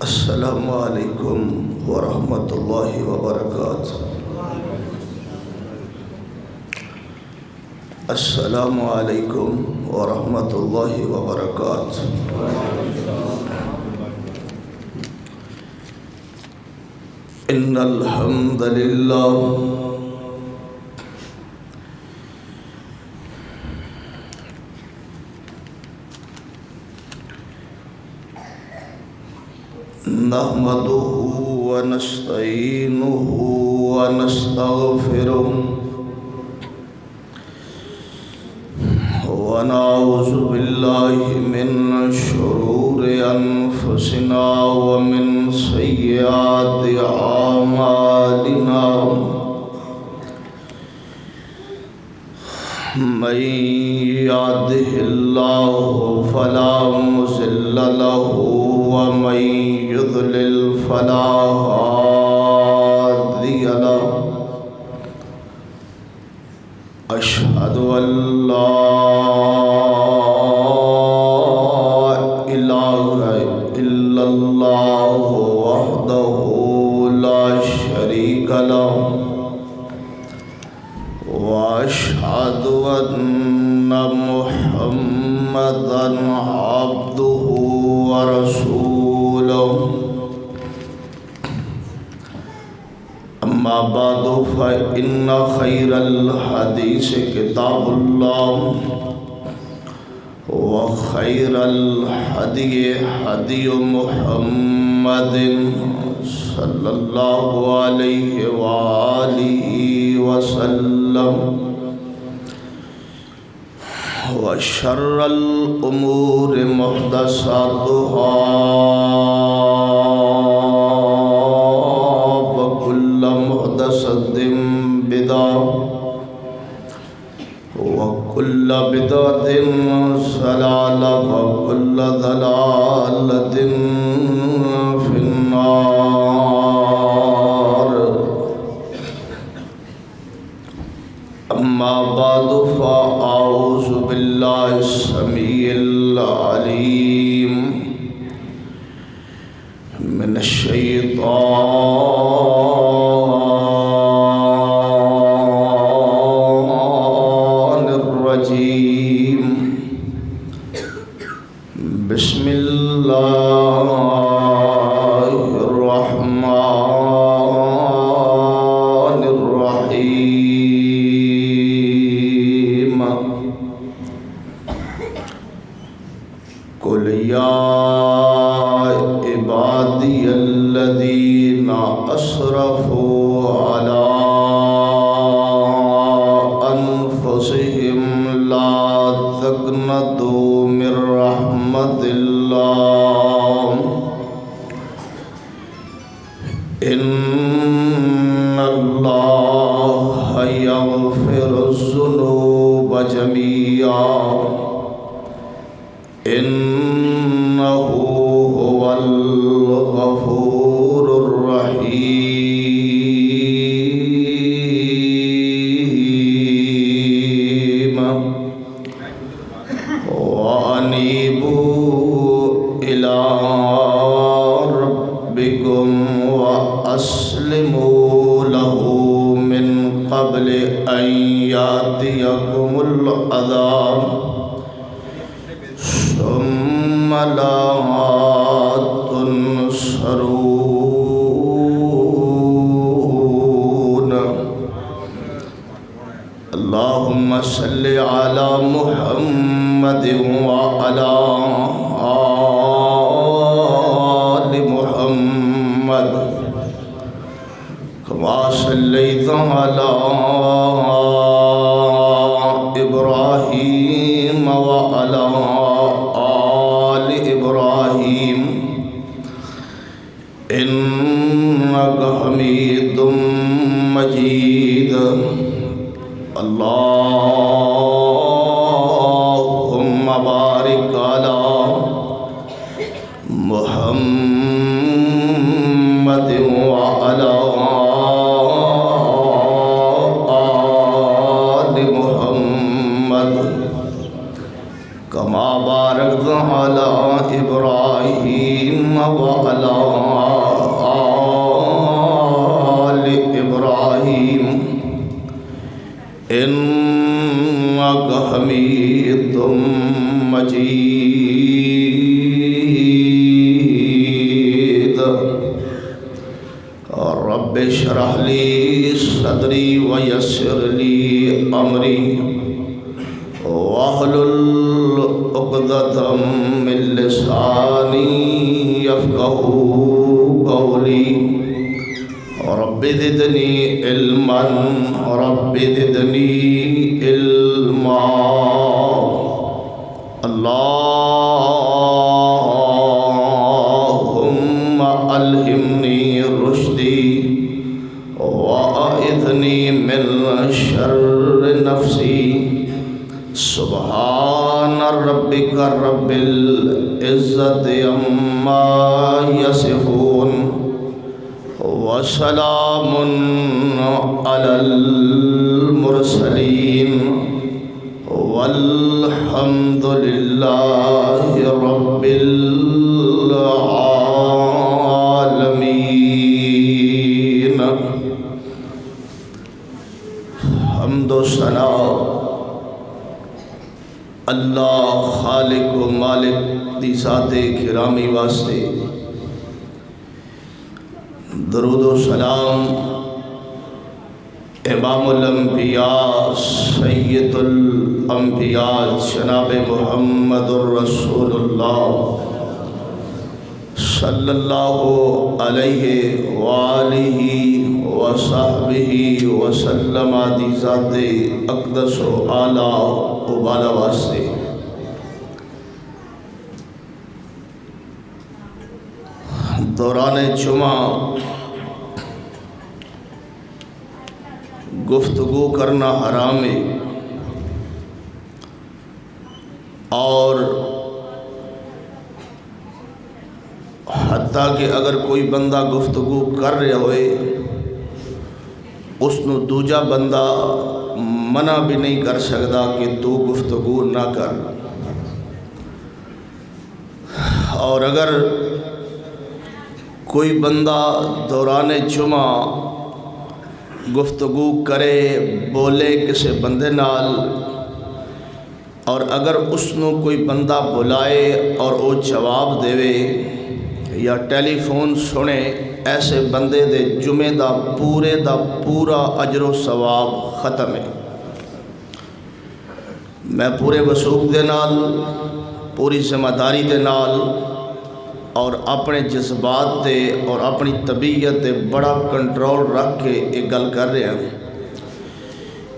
السلام علیکم ورحمۃ اللہ وبرکاتہ۔ السلام علیکم ورحمۃ اللہ وبرکاتہ۔ ان الحمد للہ نحمده ونستعینه ونستغفره ونعوذ باللہ من شرور انفسنا ومن سیئات اعمالنا، من يهده الله فلا مضل له ومن يضلل فلا هادي له، أشهد أن لا إله إلا الله وحده لا شريك له، وأشهد أن محمدًا عبده ورسوله، أما بعد فإن خير الحديث كتاب الله، وخير الهدي هدي محمد صلى الله عليه وآله وسلم، وشر الأمور محدثاتها، وكل محدثة بدعة، وكل بدعة ضلالة، وكل ضلالة في النار. أما بعد فأعوذ بالله السميع العليم من الشيطان الرجيم. بسم الله الرحمن الرحيم. قل يا عبادي الذين أسرفوا على أنفسهم لا تقنطوا من رحمة الله، إن الله يغفر الذنوب جميعا، إنه هو الغفور الرحيم. وأنيبوا إلى ربكم وأسلموا له من قبل أن يأتيكم العذاب ثم لا تنصرون. اللهم صل على محمد وعلى آل محمد كما صليت على إبراهيم وعلى آل إبراهيم إنك حميد مجيد. اللهم بارك على محمد وعلى آل محمد كما باركت على إبراهيم وعلى آل إبراهيم إنك حميد مجيد رب اشرح لي صدري ويسر لي أمري واحلل عقدة من لساني يفقهوا قولي رب زدني علما رب زدني علما اللهم ألهمني رشدي وأعذني من شر نفسي سبحان ربك رب العزة عما يصفون وسلام على المرسلين والحمد لله رب العالمين. حمد و ثنا اللہ خالق و مالک دی ذات گرامی واسطے، درود و سلام امام الانبیاء سید الانبیاء جناب محمد الرسول اللہ صلی اللہ علیہ وآلہ وصحبہ وسلم دی ذات اقدس و اعلیٰ و بالا واسطے. دوران جمعہ گفتگو کرنا حرام ہے، اور حتیٰ کہ اگر کوئی بندہ گفتگو کر رہا ہوئے اس نو دوجا بندہ منع بھی نہیں کر سکتا کہ تو گفتگو نہ کر. اور اگر کوئی بندہ دوران جمعہ گفتگو کرے بولے کسی بندے نال، اور اگر اس نو کوئی بندہ بلائے اور وہ جواب دے یا ٹیلی فون سنے، ایسے بندے دے جمعے دا پورا اجر و ثواب ختم ہے. میں پورے وثوق دے نال، پوری ذمہ داری دے نال اور اپنے جذبات دے اور اپنی طبیعت دے بڑا کنٹرول رکھ کے ایک گل کر رہے ہیں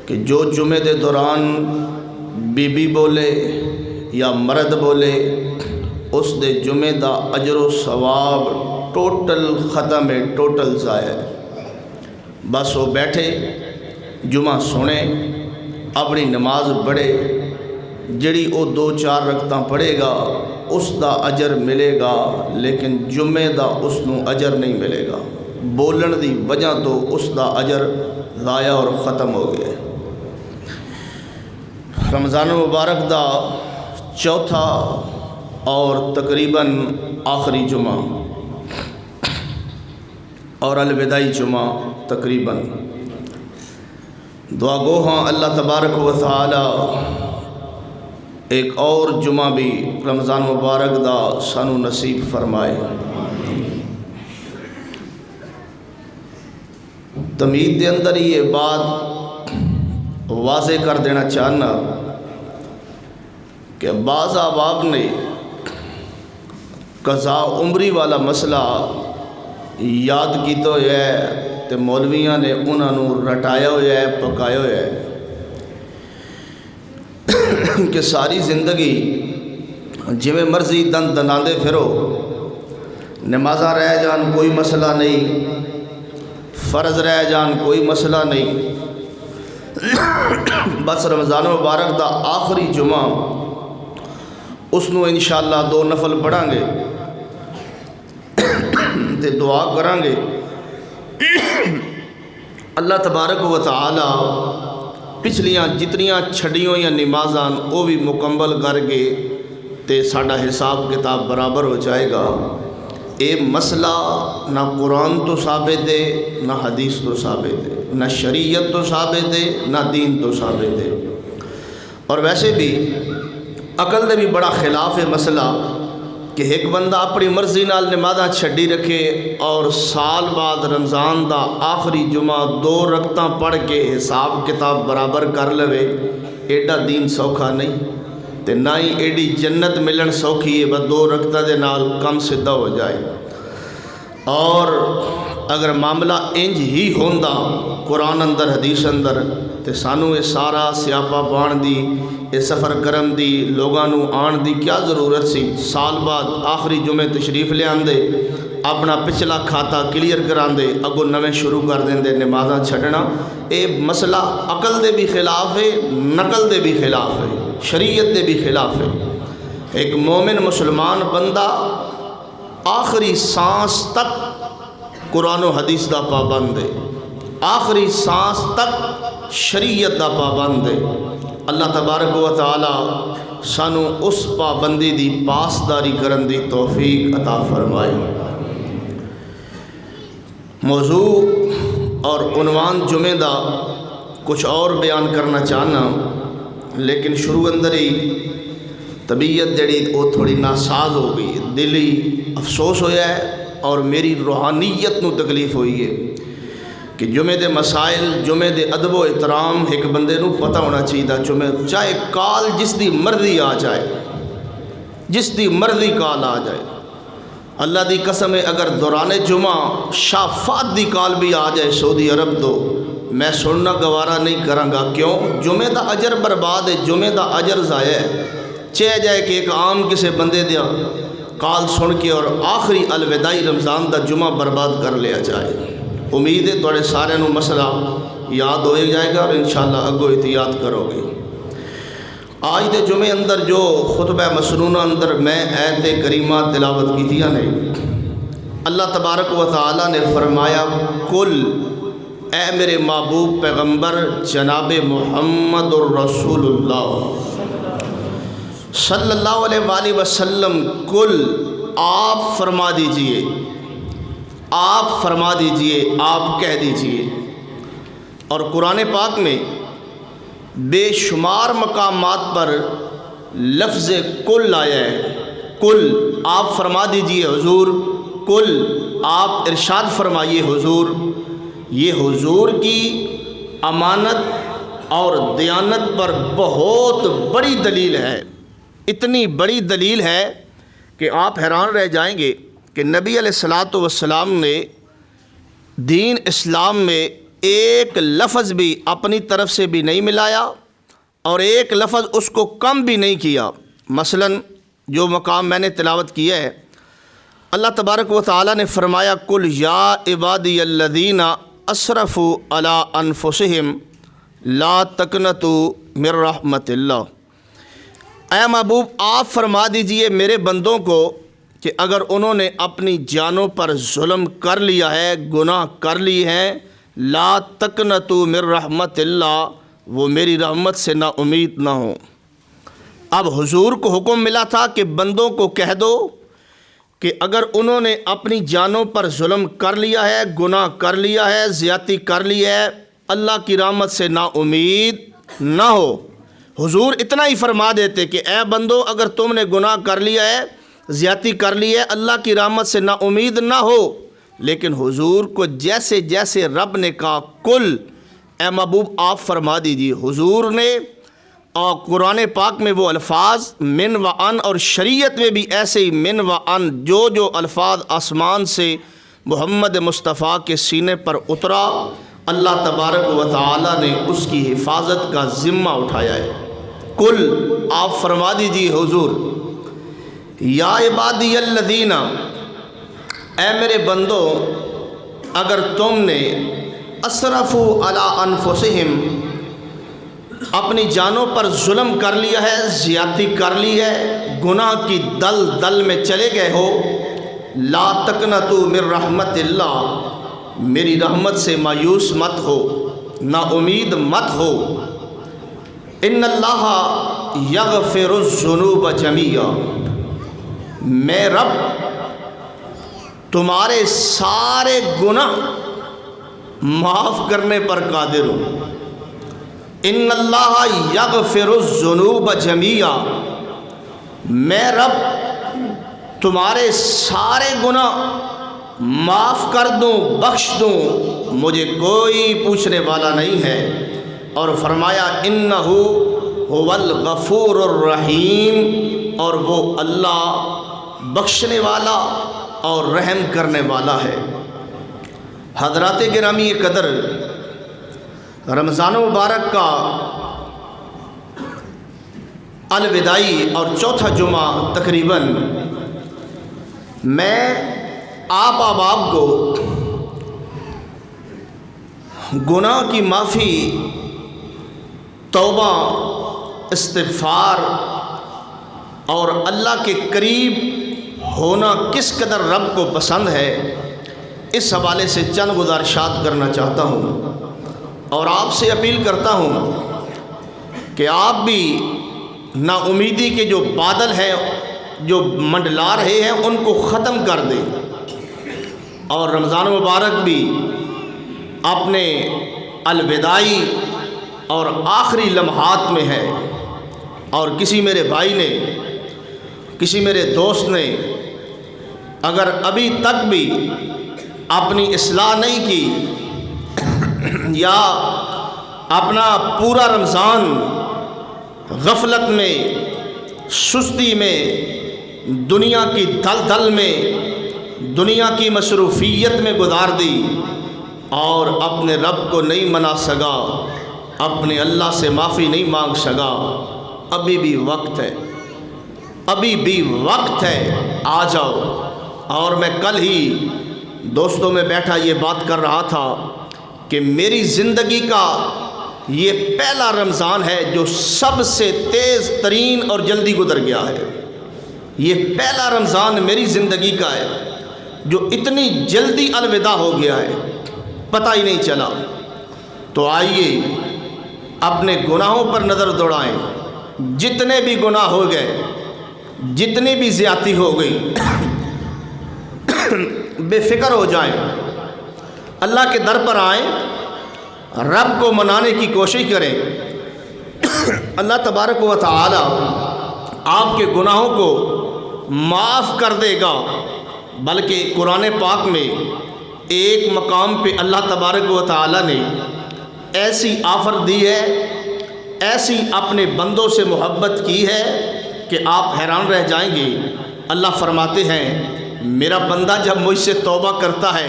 کہ جو جمعے دے دوران بی بی بولے یا مرد بولے اس دے جمعے دا اجر و ثواب ٹوٹل ختم ہے، ٹوٹل ضائع ہے. بس وہ بیٹھے جمعہ سنے، اپنی نماز پڑھے، جڑی وہ 2-4 رکعتاں پڑھے گا اس دا اجر ملے گا، لیکن جمعے دا اس نو اجر نہیں ملے گا. بولن دی وجہ تو اس دا اجر ضائع اور ختم ہو گیا. رمضان المبارک دا چوتھا اور تقریباً آخری جمعہ اور الوداعی جمعہ تقریباً. دعا گو ہاں اللہ تبارک و تعالی ایک اور جمعہ بھی رمضان مبارک دا سانو نصیب فرمائے. تمہید دے اندر یہ بات واضح کر دینا چاہنا کہ بعض احباب نے قضا عمری والا مسئلہ یاد کیتا ہوا ہے تے مولویاں نے انہاں نو رٹایا ہوا ہے، پکایا ہوا ہے کہ ساری زندگی جویں مرضی دن دناندے پھرو، نمازاں رہ جان کوئی مسئلہ نہیں، فرض رہ جان کوئی مسئلہ نہیں، بس رمضان مبارک دا آخری جمعہ اس نو انشاءاللہ 2 نفل پڑھاں گے تے دعا کریں گے اللہ تبارک و تعالی پچھلیاں جتنیاں چھڑیوں یا نمازاں وہ بھی مکمل کر کے تے ساڈا حساب کتاب برابر ہو جائے گا. یہ مسئلہ نہ قرآن تو ثابت ہے نہ حدیث تو ثابت ہے، نہ شریعت تو ثابت ہے نہ دین تو ثابت ہے۔ اور ویسے بھی عقل دے بھی بڑا خلاف ہے مسئلہ کہ ایک بندہ اپنی مرضی نال نمازاں چھڈی رکھے اور سال بعد رمضان دا آخری جمعہ 2 رکعتاں پڑھ کے حساب کتاب برابر کر لوے، ایڈا دین سوکھا نہیں تے نہ ہی ایڈی جنت ملن سوکھی ہے، بس 2 رکعتاں دے نال کم سدھا ہو جائے۔ اور اگر معاملہ انج ہی ہوندا قرآن اندر حدیث اندر تے سانو یہ سارا سیاپا پان دی، یہ سفر کرم دی، لوگاں نو آن دی کیا ضرورت سی؟ سال بعد آخری جمعے تشریف لے آندے، اپنا پچھلا کھاتا کلیئر کراندے، اگوں نویں شروع کر دیندے نمازاں چھڈنا۔ اے مسئلہ عقل دے بھی خلاف ہے، نقل دے بھی خلاف ہے، شریعت دے بھی خلاف ہے۔ ایک مومن مسلمان بندہ آخری سانس تک قرآن و حدیث دا پابند ہے، آخری سانس تک شریعت دا پابند ہے۔ اللہ تبارک و تعالی سانو اس پابندی دی پاسداری کرن دی توفیق عطا فرمائے۔ موضوع اور عنوان جمعہ دا کچھ اور بیان کرنا چاہنا، لیکن شروع اندر ہی طبیعت جڑی وہ تھوڑی ناساز ہو گئی، دلی افسوس ہویا ہے اور میری روحانیت نو تکلیف ہوئی ہے کہ جمعے دے مسائل، جمعے دے ادب و احترام ایک بندے نو پتہ ہونا چاہیے۔ جمعے چاہے کال جس دی مرضی آ جائے، جس دی مرضی کال آ جائے، اللہ دی قسم ہے اگر دوران جمعہ شافات دی کال بھی آ جائے سعودی عرب تو میں سننا گوارا نہیں کراں گا۔ کیوں؟ جمعے دا اجر برباد ہے، جمعے دا اجر ضائع ہے۔ چاہے جائے کہ ایک عام کسے بندے دیا کال سن کے اور آخری الوداعی رمضان دا جمعہ برباد کر لیا جائے۔ امید ہے تھوڑے سارے نو مسئلہ یاد ہو جائے گا اور انشاءاللہ اگو احتیاط کرو گے۔ آج دے جمعے اندر جو خطبہ مسنونہ اندر میں آیت کریمہ تلاوت کی تھیا نے، اللہ تبارک و تعالی نے فرمایا کل اے میرے محبوب پیغمبر جناب محمد الرسول اللہ صلی اللہ علیہ وآلہ وسلم، کل آپ فرما دیجئے، آپ فرما دیجئے، آپ کہہ دیجئے۔ اور قرآن پاک میں بے شمار مقامات پر لفظ کل آیا ہے۔ کل آپ فرما دیجئے حضور، کل آپ ارشاد فرمائیے حضور۔ یہ حضور کی امانت اور دیانت پر بہت بڑی دلیل ہے، اتنی بڑی دلیل ہے کہ آپ حیران رہ جائیں گے کہ نبی علیہ الصلوۃ والسلام نے دین اسلام میں ایک لفظ بھی اپنی طرف سے بھی نہیں ملایا اور ایک لفظ اس کو کم بھی نہیں کیا۔ مثلا جو مقام میں نے تلاوت کیا ہے، اللہ تبارک و تعالی نے فرمایا قل یا عبادی الذین اسرفوا علی انفسہم لا تقنطوا من رحمت اللہ۔ اے محبوب آپ فرما دیجئے میرے بندوں کو کہ اگر انہوں نے اپنی جانوں پر ظلم کر لیا ہے، گناہ کر لی ہیں، لا تقنطوا من رحمت اللہ، وہ میری رحمت سے نا امید نہ ہوں۔ اب حضور کو حکم ملا تھا کہ بندوں کو کہہ دو کہ اگر انہوں نے اپنی جانوں پر ظلم کر لیا ہے، گناہ کر لیا ہے، زیادتی کر لی ہے، اللہ کی رحمت سے نا امید نہ ہو۔ حضور اتنا ہی فرما دیتے کہ اے بندو اگر تم نے گناہ کر لیا ہے، زیادتی کر لی ہے، اللہ کی رحمت سے نا امید نہ ہو۔ لیکن حضور کو جیسے جیسے رب نے کہا کل اے محبوب آپ فرما دیجیے، حضور نے اور قرآن پاک میں وہ الفاظ من و ان اور شریعت میں بھی ایسے ہی من و ان جو الفاظ آسمان سے محمد مصطفیٰ کے سینے پر اترا، اللہ تبارک و تعالی نے اس کی حفاظت کا ذمہ اٹھایا ہے۔ کل آپ فرما دیجیے حضور، یا عبادی الذین، اے میرے بندو اگر تم نے اسرفوا علی انفسہم اپنی جانوں پر ظلم کر لیا ہے، زیادتی کر لی ہے، گناہ کی دل دل میں چلے گئے ہو، لا تقنطوا من رحمت اللہ، میری رحمت سے مایوس مت ہو، نا امید مت ہو۔ ان اللہ یغفر الذنوب جمیعا، میں رب تمہارے سارے گناہ معاف کرنے پر قادر ہوں۔ ان اللہ یغفر الذنوب جمیعا، میں رب تمہارے سارے گناہ معاف کر دوں، بخش دوں، مجھے کوئی پوچھنے والا نہیں ہے۔ اور فرمایا انہ هو الغفور الرحیم، اور وہ اللہ بخشنے والا اور رحم کرنے والا ہے۔ حضرات گرامی قدر، رمضان مبارک کا الوداعی اور چوتھا جمعہ تقریباً میں آپ احباب کو گناہ کی معافی، توبہ، استغفار اور اللہ کے قریب ہونا کس قدر رب کو پسند ہے، اس حوالے سے چند گزارشات کرنا چاہتا ہوں، اور آپ سے اپیل کرتا ہوں کہ آپ بھی نا امیدی کے جو بادل ہیں جو منڈلا رہے ہیں ان کو ختم کر دیں، اور رمضان مبارک بھی اپنے الوداعی اور آخری لمحات میں ہے، اور کسی میرے بھائی نے، کسی میرے دوست نے اگر ابھی تک بھی اپنی اصلاح نہیں کی یا اپنا پورا رمضان غفلت میں، سستی میں، دنیا کی دلدل میں، دنیا کی مصروفیت میں گزار دی اور اپنے رب کو نہیں منا سکا، اپنے اللہ سے معافی نہیں مانگ سکا، ابھی بھی وقت ہے، ابھی بھی وقت ہے، آ جاؤ۔ اور میں کل ہی دوستوں میں بیٹھا یہ بات کر رہا تھا کہ میری زندگی کا یہ پہلا رمضان ہے جو سب سے تیز ترین اور جلدی گزر گیا ہے۔ یہ پہلا رمضان میری زندگی کا ہے جو اتنی جلدی الوداع ہو گیا ہے، پتہ ہی نہیں چلا۔ تو آئیے اپنے گناہوں پر نظر دوڑائیں، جتنے بھی گناہ ہو گئے، جتنی بھی زیادتی ہو گئی، بے فکر ہو جائیں، اللہ کے در پر آئیں، رب کو منانے کی کوشش کریں۔ اللہ تبارک و تعالی آپ کے گناہوں کو معاف کر دے گا، بلکہ قرآن پاک میں ایک مقام پہ اللہ تبارک و تعالی نے ایسی آفر دی ہے، ایسی اپنے بندوں سے محبت کی ہے کہ آپ حیران رہ جائیں گے۔ اللہ فرماتے ہیں میرا بندہ جب مجھ سے توبہ کرتا ہے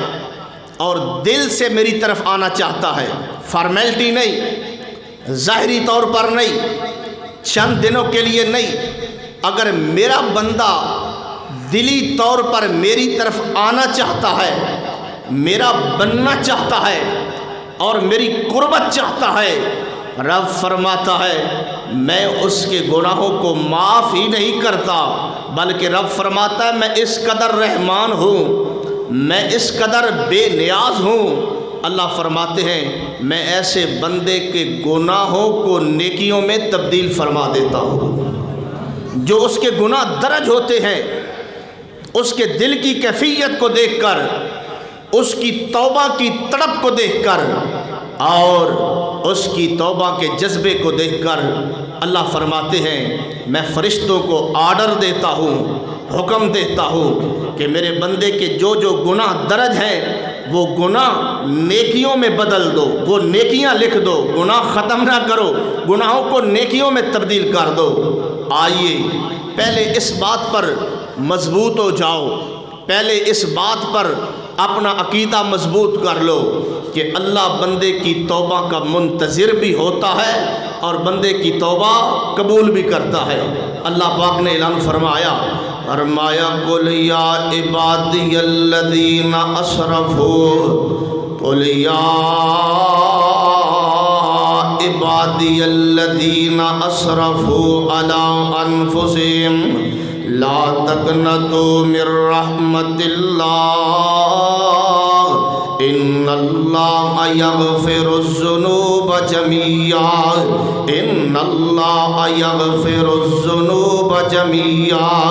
اور دل سے میری طرف آنا چاہتا ہے، فارمیلٹی نہیں، ظاہری طور پر نہیں، چند دنوں کے لیے نہیں، اگر میرا بندہ دلی طور پر میری طرف آنا چاہتا ہے، میرا بننا چاہتا ہے اور میری قربت چاہتا ہے، رب فرماتا ہے میں اس کے گناہوں کو معاف ہی نہیں کرتا، بلکہ رب فرماتا ہے میں اس قدر رحمان ہوں، میں اس قدر بے نیاز ہوں۔ اللہ فرماتے ہیں میں ایسے بندے کے گناہوں کو نیکیوں میں تبدیل فرما دیتا ہوں۔ جو اس کے گناہ درج ہوتے ہیں، اس کے دل کی کیفیت کو دیکھ کر، اس کی توبہ کی تڑپ کو دیکھ کر اور اس کی توبہ کے جذبے کو دیکھ کر اللہ فرماتے ہیں میں فرشتوں کو آرڈر دیتا ہوں، حکم دیتا ہوں کہ میرے بندے کے جو جو گناہ درج ہیں وہ گناہ نیکیوں میں بدل دو، وہ نیکیاں لکھ دو، گناہ ختم نہ کرو، گناہوں کو نیکیوں میں تبدیل کر دو۔ آئیے پہلے اس بات پر مضبوط ہو جاؤ، پہلے اس بات پر اپنا عقیدہ مضبوط کر لو کہ اللہ بندے کی توبہ کا منتظر بھی ہوتا ہے اور بندے کی توبہ قبول بھی کرتا ہے۔ اللہ پاک نے اعلان فرمایا قل یا عبادی الذین اسرفوا، قل یا عبادی الذین اسرفوا علی انفسہم لا تقنطوا من رحمت اللہ ان اللہ یغفر الذنوب جميعا ان اللہ یغفر الذنوب جميعا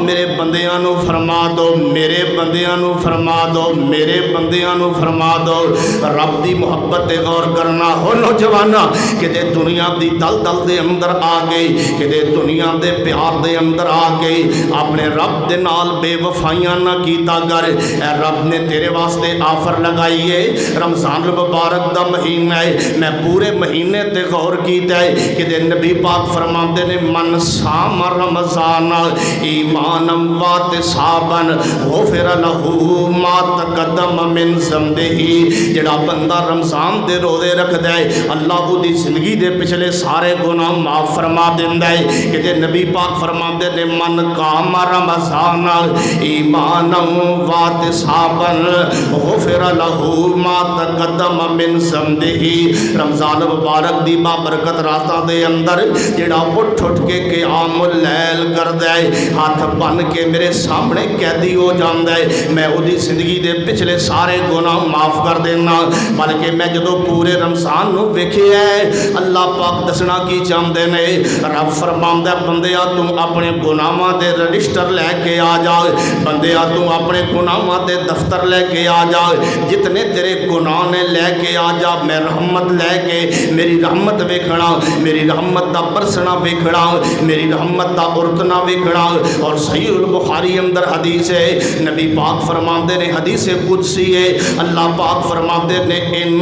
میرے بندیاں نو فرما دو، میرے بندیاں نو فرما دو، میرے بندیاں نو فرما دو۔ رب دی محبت تے غور کرنا ہو نوجوانا، کہ دے دنیا دی دل دل دے اندر آ گئی، کہ دے دنیا دے پیار دے اندر آ گئی، اپنے رب دے نال بے وفائیاں نہ کیتا کر۔ اے رب نے تیرے واسطے آفر لگائی ہے، رمضان المبارک دا مہینہ ہے، میں پورے مہینے تے غور کیتا ہے کہ دے نبی پاک فرماندے نے من صام رمضان ایمانا واحتسابا غفر لہ ما تقدم من ذنبہ۔ جڑا بندہ رمضان دے روزے رکھدا ہے اللہ دی زندگی دے پچھلے سارے گناہ معاف فرما دیندا ہے، کہ دے نبی پاک فرماندے نے من قام رمضان ایمانا واحتسابا غفر لہ ما تقدم من ذنبہ۔ رمضان مبارک دی بابرکت راتاں دے اندر جڑا اٹھ اٹھ کے قیام اللیل کردا ہے، ہاتھ بن کے میرے سامنے قیدی ہو جاندا ہے، میں اودی زندگی دے پچھلے سارے گناہ معاف کر دینا۔ بلکہ میں جدو پورے رمضان نو ویکھیا ہے اللہ پاک دسنا کی چاہندے نے، رب فرماندا ہے بندیا تم اپنے گناہاں دے رجسٹر لے کے آ جا، بندیا تم اپنے گناہاں دے دفتر لے کے آ جا، جتنے تیرے گناہ نے لے کے آ جا، میں رحمت لے کے میری رحمت ویکھنا، میری رحمت دا برسنا ویکھنا، میری رحمت دا ارتنا ویکھنا۔ اور صحیح البخاری اندر حدیث ہے، نبی پاک فرماندے نے، حدیث قدسی ہے، اللہ پاک فرماندے نے ان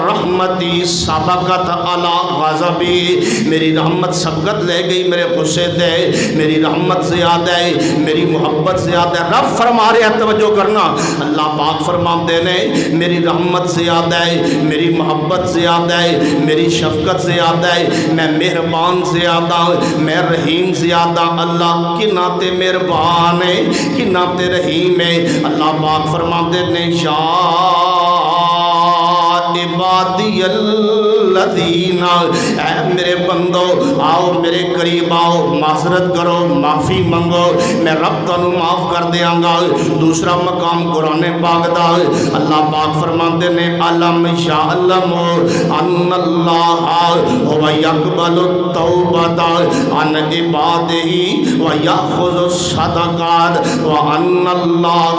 رحمتی سبقت علی غضبی، میری رحمت سبقت لے گئی میرے غصے تے، میری رحمت زیادہ ہے، میری محبت زیادہ ہے۔ رب فرما رہے ہیں توجہ کرنا، اللہ پاک فرماندے نے میری رحمت زیادہ ہے، میری محبت زیادہ ہے، میری شفقت زیادہ ہے، میں مہربان زیادہ، میں رحیم زیادہ۔ اللہ کنا تے مہربان ہے، کنا تے رحیم ہے۔ اللہ پاک فرماندے نے یا عبادی الذین، اے میرے بندو آؤ میرے قریب آؤ، معذرت کرو، معافی منگو، میں رب تانوں معاف کر دیاں گا۔ دوسرا مقام قرآن پاک دا اللہ پاک فرماندے نے علم یعلم ان اللہ هو یقبل التوبۃ عن عبادہ ویأخذ الصدقات وان اللہ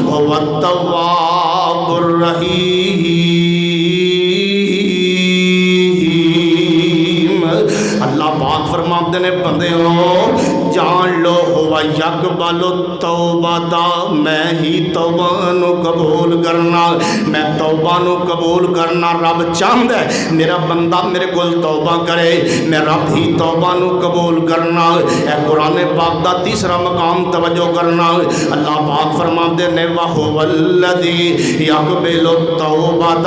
هو التواب الرحیم۔ اللہ پاک فرماتے نے بندے ہو جان لو ہوا یقبل التوبہ، میں ہی توبہ نو قبول کرنا، میں توبہ نو قبول کرنا۔ رب چاہتا ہے میرا بندہ میرے کول توبہ کرے، میں رب ہی توبہ نو قبول کرنا۔ اے قرآن پاک دا تیسرا مقام توجہ کرنا، اللہ پاک فرماتے نے وَهُوَ الَّذِي يَقْبِلُ التَّوْبَةَ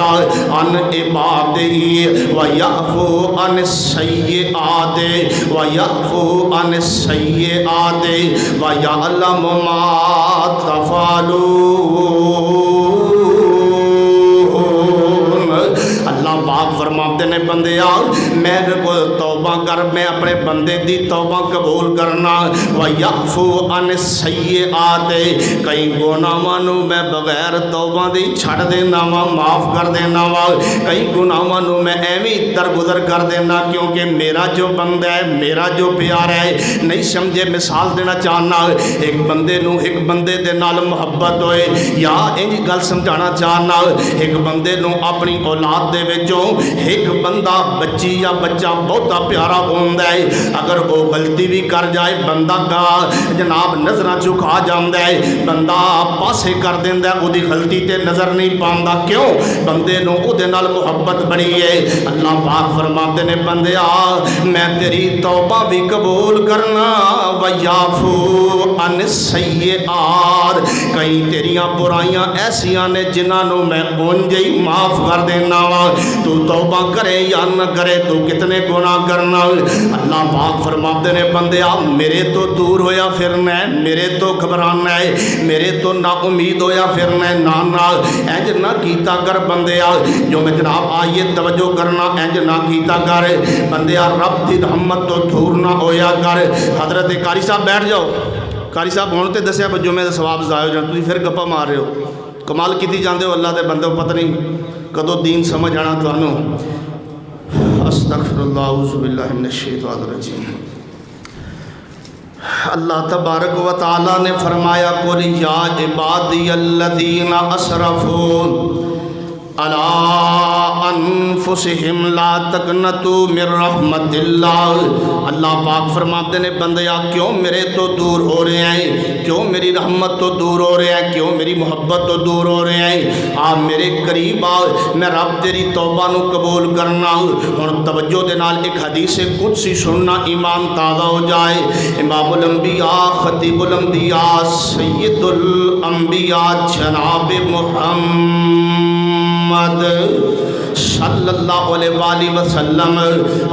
عَنْ عِبَادِهِ وَيَعْفُو عَنِ السَّيِّئَاتِ وَيَعْفُو عَنِ السَّيِّئَاتِ وَيَعْلَمُ مَا تَفْعَلُونَ۔ اللہ پاک فرماتے نے بندیا میرے کو توبہ کر، میں اپنے بندے دی توبہ قبول کرنا۔ وَيَعْفُو عَنِ السَّيِّئَاتِ، کئی گناہاں نو میں بغیر توبہ دی چھڑ دینا وا، معاف کر دینا وا، کئی گناہاں نو میں ایویں درگزر کر دینا، کیونکہ میرا جو بندہ ہے، میرا جو پیارا ہے، نہیں سمجھے مثال دینا چاہنا، ایک بندے نو ایک بندے دے نال محبت ہوئے، یا انج گل سمجھانا چاہنا، ایک بندے نو اپنی اولاد دے وچوں ایک بندہ بچی یا بچہ بہتا پیارا ہوندا ہے، اگر وہ غلطی بھی کر جائے بندہ کا جناب نظراں جھکا جاندا ہے، بندہ پاسے کر دیندا ہے، اودی غلطی تے نظر نہیں پاندا، کیوں؟ بندے نو اودے نال محبت بڑی ہے۔ اللہ پاک فرماتے نے بندیا میں تیری توبہ بھی قبول کرنا، وَيَعْفُو عَنِ السَّيِّئَاتِ، کئی تیریاں برائیاں ایسیاں نے جنہاں نو میں اونج ہی معاف کر دینا وا، تو توبہ کرے یا نہ کرے تو کتنے گناہ کرنا۔ اللہ پاک فرماتے نے بندیا میرے تو دور ہویا پھرنا ہے، میرے تو گھبرانا ہے، میرے تو نا امید ہویا پھرنا ہے، نانا انج نہ کیتا کر بندیا، جو میں جناب آئیے توجہ کرنا، انج نہ کیتا کر بندیا، رب دی رحمت تو دور نہ ہویا کر۔ حضرت قاری صاحب بیٹھ جاؤ، قاری صاحب ہونے تے دسیا پر جمعے دا ثواب ضائع ہو جانا، تسی پھر گپا مار رہے ہو، کمال کیتی جاندے ہو اللہ دے بندے، پتہ نہیں کدو دین سمجھ آنا تانوں۔ استغفر اللہ اعوذ باللہ من الشیطان الرجیم۔ اللہ تبارک و تعالی نے فرمایا قل یا عبادی الذین اسرفوا علی انفسہم لا تقنطوا من رحمت اللہ۔ اللہ پاک فرماتے ہیں بندیا کیوں میرے تو دور ہو رہے ہیں، کیوں میری رحمت تو دور ہو رہے ہیں، کیوں میری محبت تو دور ہو رہے ہیں، آپ میرے قریب آؤ، میں رب تیری توبہ نو قبول کرنا۔ اور توجہ دے نال ایک حدیث قدسی سننا ایمان تازہ ہو جائے۔ امام الانبیاء خطیب الانبیاء سید الانبیاء جناب محمد صلی اللہ علیہ وآلہ وسلم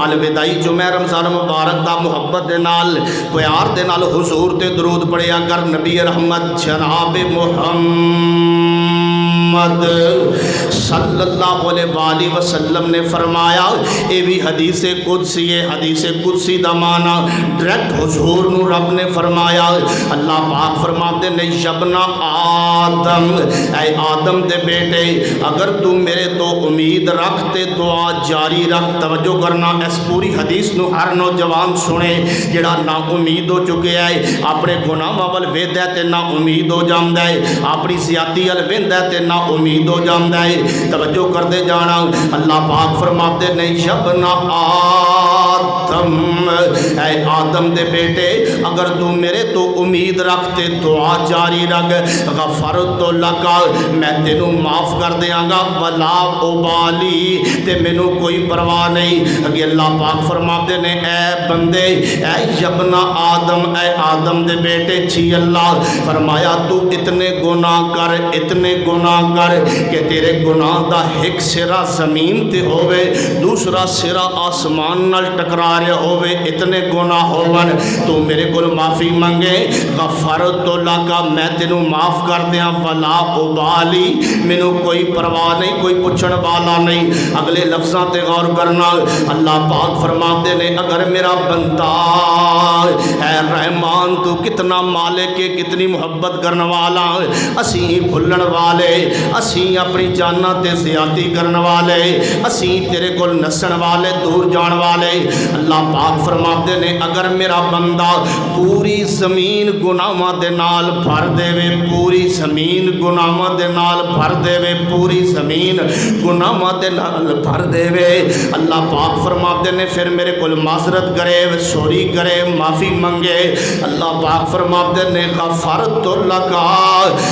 الوداعی جمعہ رمضان مبارک دا محبت دے نال پیار دے نال حضور تے درود پڑھیا کر۔ نبی رحمت جناب محمد صلی اللہ علیہ وآلہ وسلم نے فرمایا، اے بھی حدیث قدسی ہے۔ حدیث قدسی دا معنی ڈائریکٹ حضور نو رب نے فرمایا۔ اللہ پاک فرماتے نے یبنا آدم، اے آدم دے بیٹے اگر تو میرے تو امید رکھتے دعا جاری رکھ۔ توجہ کرنا اس پوری حدیث نو ہر نوجوان سنے جڑا نا امید ہو چکے ہے، اپنے گناہاں ول ویکھدا ہے تے نا امید ہو جاندا ہے، اپنی زیادتی ول ویندا ہے تے نا امید ہو جاندا ہے۔ توجہ کرتے جانا، اللہ پاک فرماتے نے یبنا آدم، اے آدم دے بیٹے اگر تو میرے تو امید رکھتے دعا جاری رکھ، غفرت لک میں تینوں معاف کر دیاں گا، ولا ابالی تے مینوں کوئی پرواہ نہیں۔ اگے اللہ پاک فرماتے نے اے بندے، اے یبنا آدم، اے آدم دے بیٹے جی اللہ فرمایا تو اتنے گناہ کر، اتنے گناہ کر کہ تیرے گناہ دا ایک سرا زمین تے ہوئے، دوسرا سرا آسمان نال ٹکرا رہا ہوئے، اتنے گناہ ہون تو میرے کول معافی منگے، غفرت لک میں تینوں معاف کر دیاں، ولا ابالی مینوں کوئی پرواہ نہیں، کوئی پوچھن والا نہیں۔ اگلے لفظاں تے غور کرنا، اللہ پاک فرماتے نے اگر میرا بندہ اے رحمان تو کتنا مالک ہے، کتنی محبت کرنے والا، اسی بھولن والے، اسی اپنی جاناں تے زیادتی کرنے والے، اسی تیرے کول نسن والے، دور جان والے۔ اللہ پاک فرماتے نے اگر میرا بندہ پوری زمین گناہاں دے نال بھر دے وے، پوری زمین گناہاں دے نال بھر دے وے، پوری زمین گناہاں دے نال بھر دے وے، اللہ پاک فرماتے نے پھر میرے کول معذرت کرے، سوری کرے، معافی منگے، اللہ پاک فرماتے نے غفرت لک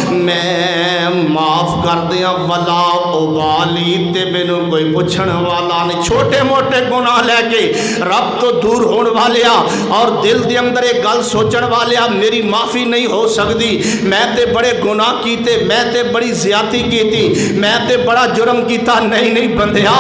میں معاف کر دیا، ولا ابالی تے مینوں کوئی پوچھن والا نہیں۔ چھوٹے موٹے گناہ لے کے رب تو دور ہون والیا اور دل دے اندر ایک گل سوچن والیا میری معافی نہیں ہو سکتی، میں تے بڑے گناہ کیتے، میں تے بڑی زیادتی کیتی، میں تے بڑا جرم کیتا، نہیں بندیا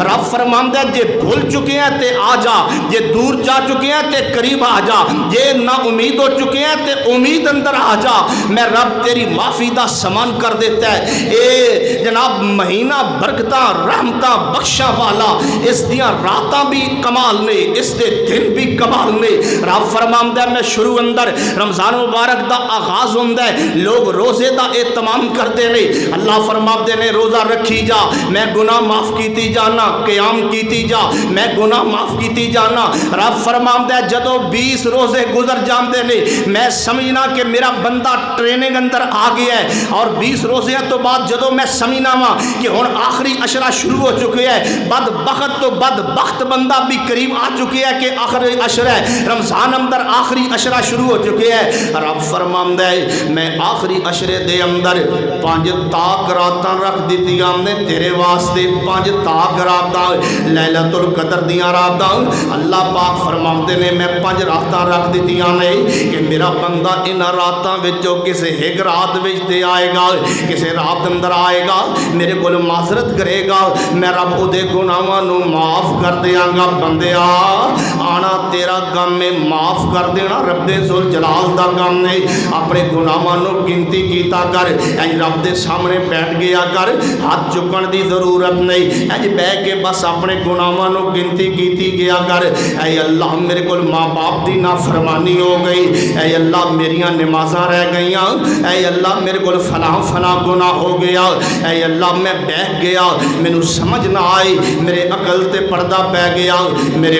رب فرماندا جے بھول چکے ہیں تے آ جا، جے دور جا چکے ہیں تے قریب آ جا، جے نا امید ہو چکے ہیں تے امید اندر آ جا، میں رب تیری معافی دا سامان کر دیتا ہے۔ اے جناب مہینہ برکتاں رحمتاں بخشا والا، اس دیاں راتاں بھی کمال نے، اس دے دن بھی کمال نے۔ رب فرماندا ہے میں شروع اندر رمضان مبارک دا آغاز ہوندا ہے، لوگ روزے دا اہتمام کرتے نے، اللہ فرماتے نے روزہ رکھی جا، میں گناہ معاف کیتی جانا، قیام کیتی جا، میں گناہ معاف کیتی جانا۔ رب فرماندا ہے جدوں 20 روزے گزر جاندے نے میں سمجھنا کہ میرا بندہ ٹریننگ اندر آ گیا ہے، اور 20 روزیاں تو بعد جدوں میں سمجھنا وا کہ ہن آخری عشرہ شروع ہو چکے ہے، بدبخت تو بدبخت بندہ بھی قریب آ چکے ہے کہ آخری عشرہ ہے، رمضان اندر آخری عشرہ شروع ہو چکے ہے۔ رب فرماندا ہے میں آخری عشرے دے اندر 5 تاک راتاں رکھ دتیاں نے تیرے واسطے، 5 تاک راتاں لیلۃ القدر دیاں راتاں، اللہ پاک فرماندے نے میں 5 راتاں رکھ دتیاں نے کہ میرا بندہ ان راتاں وچوں کسے ایک رات وچ تے آئے گا، کسے رات اندر آئے گا، میرے کول معذرت کرے گا، میں رب او دے گناہاں نو معاف کر دیاں گا۔ بندیا آنا تیرا کام ہے، معاف کر دینا رب ذوالجلال دا کام ہے، اپنے گناہاں نو گنتی کیتا کر، اے رب دے سامنے بیٹھ گیا کر، ہاتھ چکن دی ضرورت نہیں، اے بیٹھ کے بس اپنے گناہاں نو گنتی کیتی گیا کر۔ اے اللہ میرے کول ماں باپ دی نافرمانی ہو گئی، اے اللہ میریاں نمازاں رہ گئیاں، اے اللہ میرے کول فلاں گناہ ہو گیا، اے اللہ میں بیٹھ گیا، مینوں سمجھ نہ آئی، میرے عقل تے پردہ پہ گیا، میرے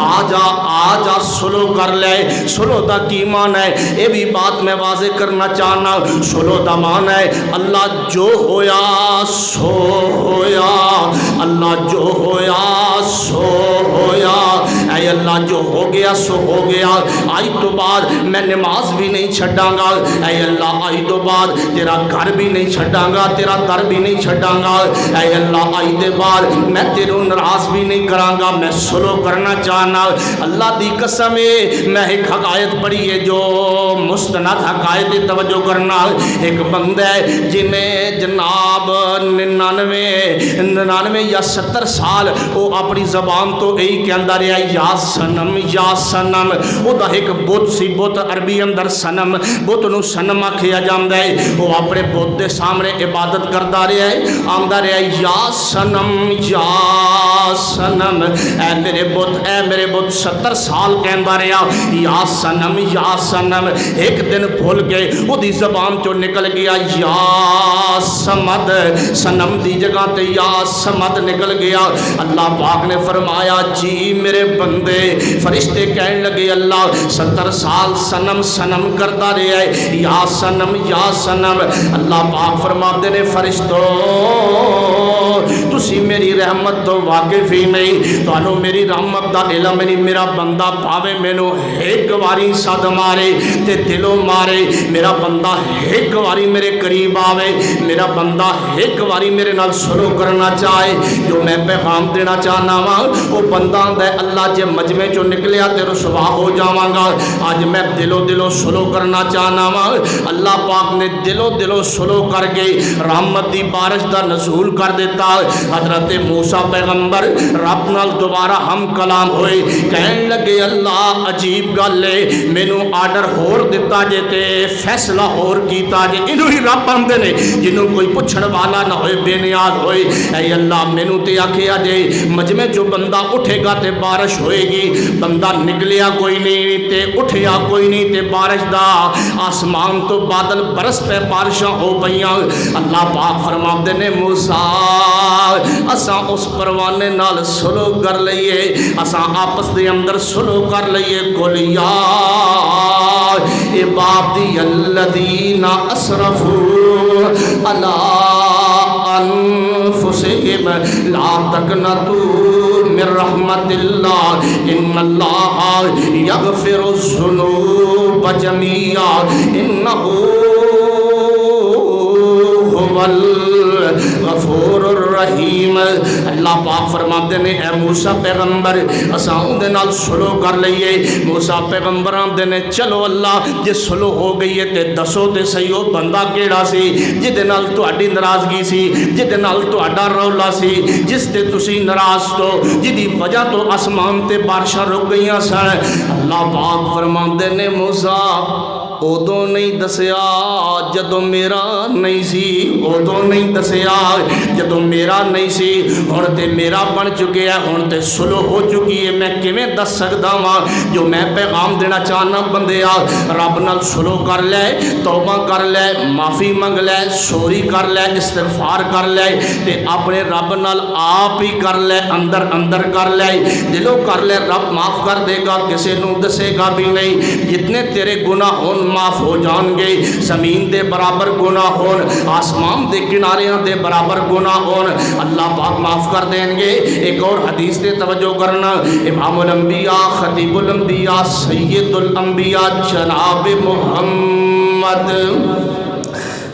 آ جا سلو کر لے۔ سلو دا کی معنی ہے؟ یہ بھی بات میں واضح کرنا چاہنا، سلو دا معنی ہے اللہ جو ہویا سو ہویا، اللہ جو ہویا سو ہویا، اے اللہ جو ہو گیا سو ہو گیا، آج تو بعد میں نماز بھی نہیں چھڑاں گا، اے اللہ آج تو بعد تیرا گھر بھی نہیں چھڑاں گا، تیرا در بھی نہیں چھڑاں گا، اے اللہ آج دے بعد میں تیروں ناراض بھی نہیں کراں گا، میں سلو کرنا چاہنا۔ اللہ دی قسم ہے میں ایک حقائق پڑھی ہے جو مستند حقائق توجہ کرنا۔ ایک بندہ ہے جنہیں جناب 99 یا 70 سال وہ اپنی زبان تو یہی کہندا رہا یا سنم یا سنم، وہ دا ایک بت سی، بت عربی اندر سنم، بت نو سنم آکھیا جاندا ہے، وہ اپنے بت دے سامنے عبادت کردا رہا ہے، آندا رہا ہے یا سنم یا سنم، اے میرے بت اے میرے بت، 70 سال کہندا رہا یا سنم یا سنم، ایک دن بھول کے وہ دی زبان چو نکل گیا یا سمد، سنم دی جگہ تے یا سمد نکل گیا۔ اللہ پاک نے فرمایا جی میرے بندے، فرشتے کہنے لگے اللہ 70 سال سنم سنم کرتا رہا ہے یا سنم یا سنم۔ اللہ پاک فرماتے نے فرشتو تسی میری رحمت تو واقف ہی نہیں، تو میری رحمت دا علم نہیں، میرا بندہ پاوے مینو ایک واری صد مارے تے دلوں مارے، میرا بندہ ایک واری میرے قریب آوے، میرا بندہ ایک واری میرے نال سلو کرنا چاہے، جو میں پیغام دینا چاہنا ہاں وہ بندہ دے اللہ جے مجمع چو نکلیا تے رسوا ہو جاواں گا۔ آج میں دلو سلو کرنا چاہنا ہاں، اللہ پاک نے دلو سلو کر کے رحمت دی بارش دا نزول کر دیتا۔ حضرت موسیٰ پیغمبر رب نال دوبارہ ہم کلام ہوئے، کہنے لگے اللہ عجیب گل ہے، مینو آرڈر ہور دیتا جے تے فیصلہ ہور کیتا جے، انہوں ہی رب آندے نے جنہوں کوئی پچھڑ والا نہ ہوئے، بے نیاز ہوئے، اے اللہ مینو تے آکھیا جے مجمع جو بندہ اٹھے گا تے بارش ہوئے گی، بندہ نکلیا کوئی نہیں تے اٹھیا کوئی نہیں تے بارش دا آسمان تو بادل برس پہ بارشاں ہو پئیاں۔ اللہ پاک فرماتے نے موسیٰ اساں اس پروانے نال سلو کر لئیے، اساں آپس دے اندر سلو کر لئیے، قل یا عبادی الذین اسرفوا علی انفسہم لا تقنطوا من رحمت اللہ ان اللہ یغفر الذنوب جميعا انہ غفور الرحیم۔ اللہ پاک فرماتے نے اے موسیٰ پیغمبر اساں اندے نال سلو کر لئیے۔ موسیٰ پیغمبران دے نے چلو اللہ جے سلو ہو گئی ہے تے دسو تے صحیح ہو بندہ کیڑا سی جدے نال تہاڈی ناراضگی سی، جدے نال تہاڈا رولا سی، جس تے تسی ناراض تو جدی وجہ تو آسمان تے بارشاں رک گئیاں سن۔ اللہ پاک فرماتے نے موسیٰ ادو نہیں دسیا جدو میرا نہیں سی، ادو نہیں دسیا جدو میرا نہیں سی، ہن تے میرا بن چکے ہے، ہن تے سلو ہو چکی ہے، میں کیویں دس سکدا وا جو میں پیغام دینا چاہنا بندیا رب نال سلو کر لے، توبہ کر لے، معافی منگ لے، سوری کر لے، استغفار کر لے تے اپنے رب نال آپ ہی کر لے، اندر اندر کر لے، دلوں کر لے، رب معاف کر دے گا، کسے نو دسے گا بھی نہیں، جتنے تیرے گناہ ہون معاف ہو جان گے، زمین دے برابر گناہ ہون، آسمان دے کناریاں دے برابر گناہ ہون، اللہ پاک معاف کر دیں گے۔ ایک اور حدیث دے توجہ کرنا، امام الانبیاء خطیب الانبیاء سید الانبیاء جناب محمد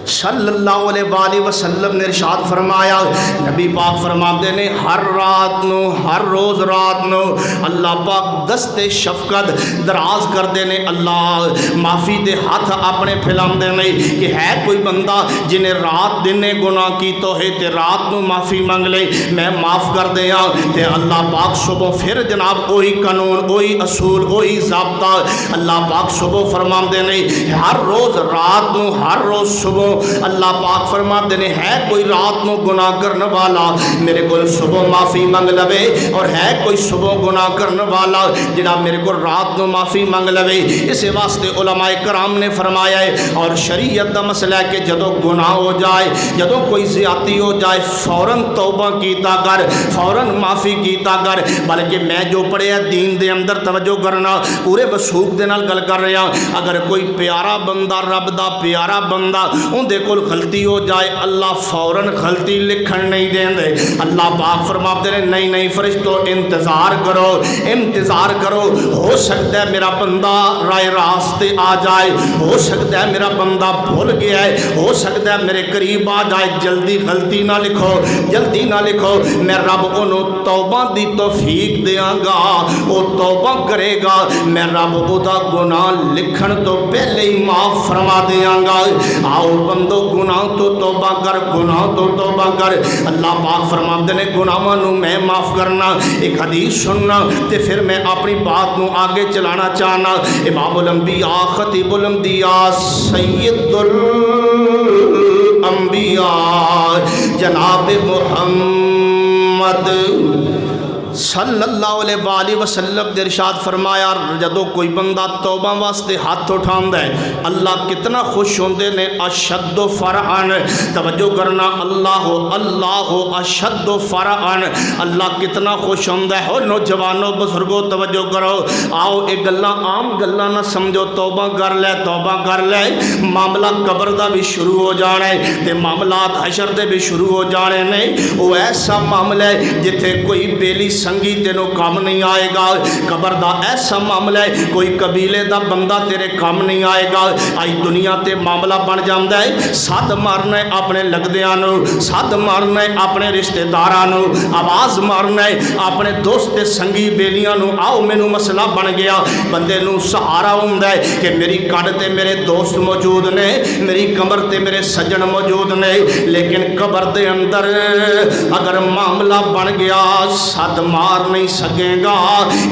صلی اللہ علیہ وآلہ وسلم نے ارشاد فرمایا، نبی پاک فرماتے نے ہر رات نو ہر روز رات نو اللہ پاک دست شفقت دراز کر دینے، اللہ معافی دے ہاتھ اپنے پھیلام دینے کہ ہے کوئی بندہ جنہیں رات دن نے گناہ کی تو ہے تے رات نو معافی مانگ لے میں معاف کر دیا تے اللہ پاک صبح پھر جناب وہی قانون وہی اصول وہی ضابطہ اللہ پاک صبح فرمام دینے ہر روز رات نو ہر روز صبح اللہ پاک فرماتے نے ہے کوئی رات نو گناہ کرنے والا میرے کو صبح معافی منگ لوے اور ہے کوئی صبح گناہ کرنے والا جڑا میرے کو رات نو معافی منگ لوے اسی واسطے علماء کرام نے فرمایا ہے اور شریعت دا مسئلہ ہے کہ جدو گناہ ہو جائے جدو کوئی زیادتی ہو جائے فوراً توبہ کیتا کر فوراً معافی کیتا کر بلکہ میں جو پڑھے ہے دین دے اندر توجہ کرنا پورے وثوق دے نال گل کر رہا اگر کوئی پیارا بندہ رب دا پیارا بندہ ان دے کول غلطی ہو جائے اللہ فوراً غلطی لکھن نہیں دیں دے اللہ پاک فرماتے ہیں نہیں فرشتو انتظار کرو ہو سکتا ہے میرا بندہ رائے راستے آ جائے ہو سکتا ہے میرا بندہ بھول گیا ہے ہو سکتا ہے میرے قریب آ جائے جلدی غلطی نہ لکھو میں رب انہوں توبہ دی توفیق دیاں گا وہ توبہ کرے گا میں رب دا گناہ لکھن تو پہلے ہی معاف فرما دیاں گا آؤ بندو گناہ تو توبہ کر اللہ پاک فرماتے ہیں گناہاں نو میں معاف کرنا ایک حدیث سننا تے پھر میں اپنی بات نو آگے چلانا چاہنا امام الانبیاء خطیب الانبیاء سید الانبیاء جناب محمد صلی اللہ علیہ وآلہ وسلم نے ارشاد فرمایا جدو کوئی بندہ توبہ واسطے ہاتھ اٹھاندہ ہے اللہ کتنا خوش ہوندے نے اشد فرحان توجہ کرنا اللہ اشد فرحان اللہ کتنا خوش ہوندہ ہے اور نوجوانوں بزرگوں توجہ کرو آؤ ایک گلہ عام گلہ نہ سمجھو توبہ کر لے معاملہ قبر دا بھی شروع ہو جانا ہے تے معاملات حشر دے بھی شروع ہو جانے نہیں وہ ایسا معاملہ ہے جتھے کوئی بیلی سنگی تینوں کام نہیں آئے گا قبر دا ایسا معاملہ ہے کوئی قبیلے دا بندہ تیرے کام نہیں آئے گا آئی دنیا تے معاملہ بن جاندہ ہے ساتھ مارنا ہے اپنے لگدیانو ساتھ مارنا ہے اپنے رشتہ دارانو آواز مارنا ہے اپنے دوست سنگی بیلیانو آؤ مینو مسئلہ بن گیا بندے نو سہارا ہوندہ ہے کہ میری کڑ تے میرے دوست موجود نے میری کمر تے میرے سجن موجود نے لیکن قبر دے اندر اگر معاملہ بن گیا ساتھ مار نہیں سکے گا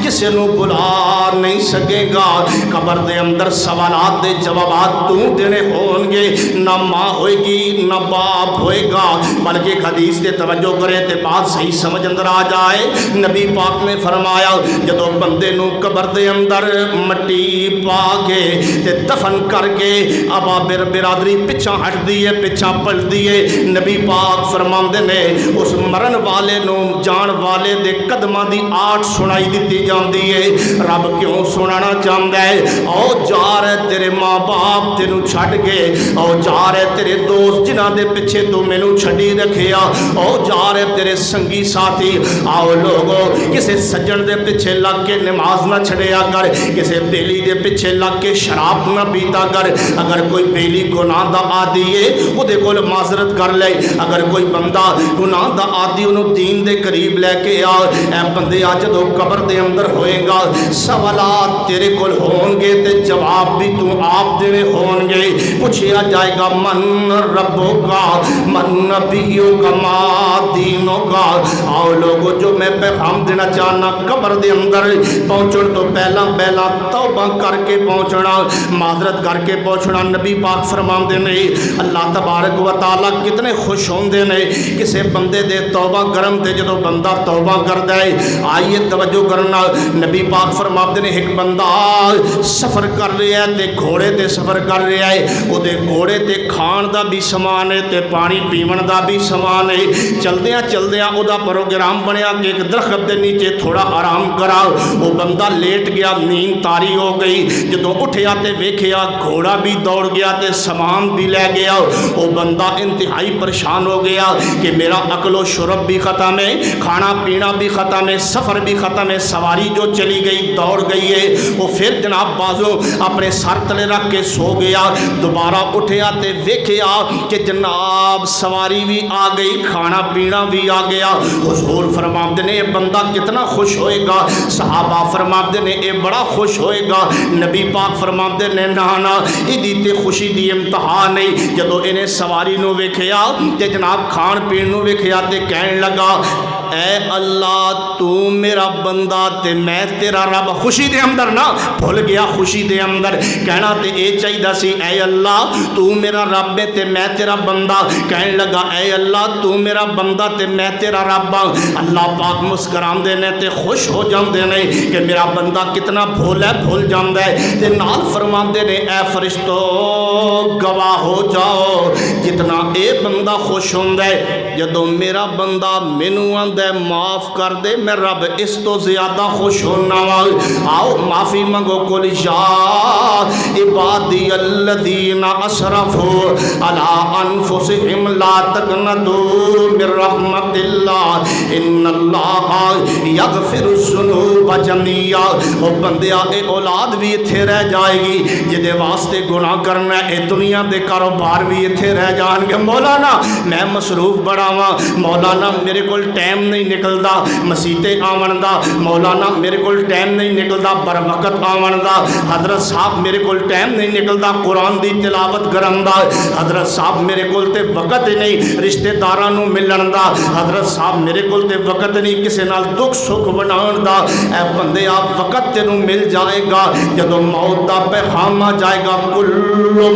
کسی نو بلا نہیں سکے گا قبر دے اندر سوالات دے جوابات تو دینے ہون گے نہ ماں ہوئے گی نہ باپ ہوئے گا بلکہ حدیث دے توجہ کرے تے بات صحیح سمجھ اندر آ جائے نبی پاک نے فرمایا جدو بندے نو قبر دے اندر مٹی پا کے تے دفن کر کے ابا برادری پچھا ہٹ دیئے پچھا پلٹ دیئے نبی پاک فرماندے نے اس مرن والے نو جان والے دے قدمہ دی آٹھ سنائی دیتی جاندی ہے رب کیوں سنانا چاہتا ہے او جا رہے تیرے ماں باپ تینو چھٹ گئے او جا رہے تیرے دوست جنہ دے پچھے تو مینو چھڑی رکھیا او جا رہے تیرے سنگی ساتھی آؤ لوگو کسے سجن دے پچھے لگ کے نماز نہ چھڑیا کر کسے بیلی دے پچھے لگ کے شراب نہ پیتا کر اگر کوئی بیلی گناہ دا آدھی ہے وہ دے کول معذرت کر لے اگر کوئی بندہ گناہ دا آدھی انہوں دین دے قریب لے کے آ اے بندے آج تو قبر دے اندر ہوئے گا سوالات تیرے کول ہون گے تے جواب بھی تو آپ دینے ہون گے پوچھیا جائے گا من ربوں کا من نبیوں کا ما دینوں کا آؤ لوگوں جو میں پیغام دینا چاہنا قبر دے اندر پہنچن تو پہلا توبہ کر کے پہنچنا معذرت کر کے پہنچنا نبی پاک فرمان دینے اللہ تبارک و تعالیٰ کتنے خوش ہون دینے کسے بندے دے توبہ کرم تے جدو بندہ توبہ کر دے آئیے توجہ کرنا نبی پاک فرماتے ہیں ایک بندہ سفر کر رہا ہے تے گھوڑے تے سفر کر رہا ہے وہ دے گھوڑے تے کھان دا بھی سامان ہے تے پانی پیون دا بھی سامان ہے چلدیاں او دا پروگرام بنیا کہ ایک درخت دے نیچے تھوڑا آرام کرا وہ بندہ لیٹ گیا نیند تاری ہو گئی جدو اٹھیا تے ویکھیا گھوڑا بھی دوڑ گیا تے سامان بھی لے گیا وہ بندہ انتہائی پریشان ہو گیا کہ میرا عقل و شرب بھی ختم ہے کھانا پینا بھی ختم ہے سفر بھی ختم ہے سواری جو چلی گئی دوڑ گئی ہے وہ پھر جناب بازو اپنے سر تلے رکھ کے سو گیا دوبارہ اٹھیا تے ویکھیا کہ جناب سواری بھی آ گئی کھانا پینا بھی آ گیا حضور فرماتے نے یہ بندہ کتنا خوش ہوئے گا صحابہ فرماتے نے یہ بڑا خوش ہوئے گا نبی پاک فرماتے نے نانا ایدی تے خوشی دی امتحان نہیں جدو انہیں سواری نو ویکھیا تے جناب کھان پین نو ویکھیا تے کہنے لگا اے اللہ تو میرا بندہ تے میں تیرا رب. خوشی دے اندر نہ بھول گیا, خوشی دے اندر کہنا تے اے چاہیے سی اے اللہ تو میرا رب ہے تے میں تیرا بندہ. کہنے لگا اے اللہ تو میرا بندہ تے میں تیرا رب. اللہ پاک مسکراندے نے تے خوش ہو جاندے نے کہ میرا بندہ کتنا بھولا ہے, بھول جاندا ہے. تے نال فرماندے نے اے فرشتو گواہ ہو جاؤ جتنا اے بندہ خوش ہوندا ہے جدوں میرا بندہ مینوں آندا ہے معاف کر دے, میں رب اس تو زیادہ خوش ہونا وا. آؤ معافی منگو. قل یا عبادی الذین اسرفوا علی انفسہم لا تقنطوا من رحمت اللہ ان اللہ یغفر الذنوب جميعا. او بندیا اے اولاد بھی ایتھے رہ جائے گی جدے واسطے گناہ کرنا ہے, اے دنیا دے کاروبار بھی ایتھے رہ جان گے. مولانا میں مصروف بڑا وا, مولانا میرے کول ٹائم نہیں نکلدا مسیتے آون دا, مولانا میرے کول ٹائم نہیں نکلدا بر وقت آون دا, حضرت صاحب میرے کول ٹائم نہیں نکلدا قرآن دی تلاوت کرن دا, حضرت صاحب میرے کول تے وقت ہی نہیں رشتہ داراں نوں ملن دا, حضرت صاحب میرے کول تے وقت نہیں کسے نال دکھ سکھ بناون دا. اے بندے آ وقت تینوں مل جائے گا جدوں موت دا پیغام آ جائے گا. کل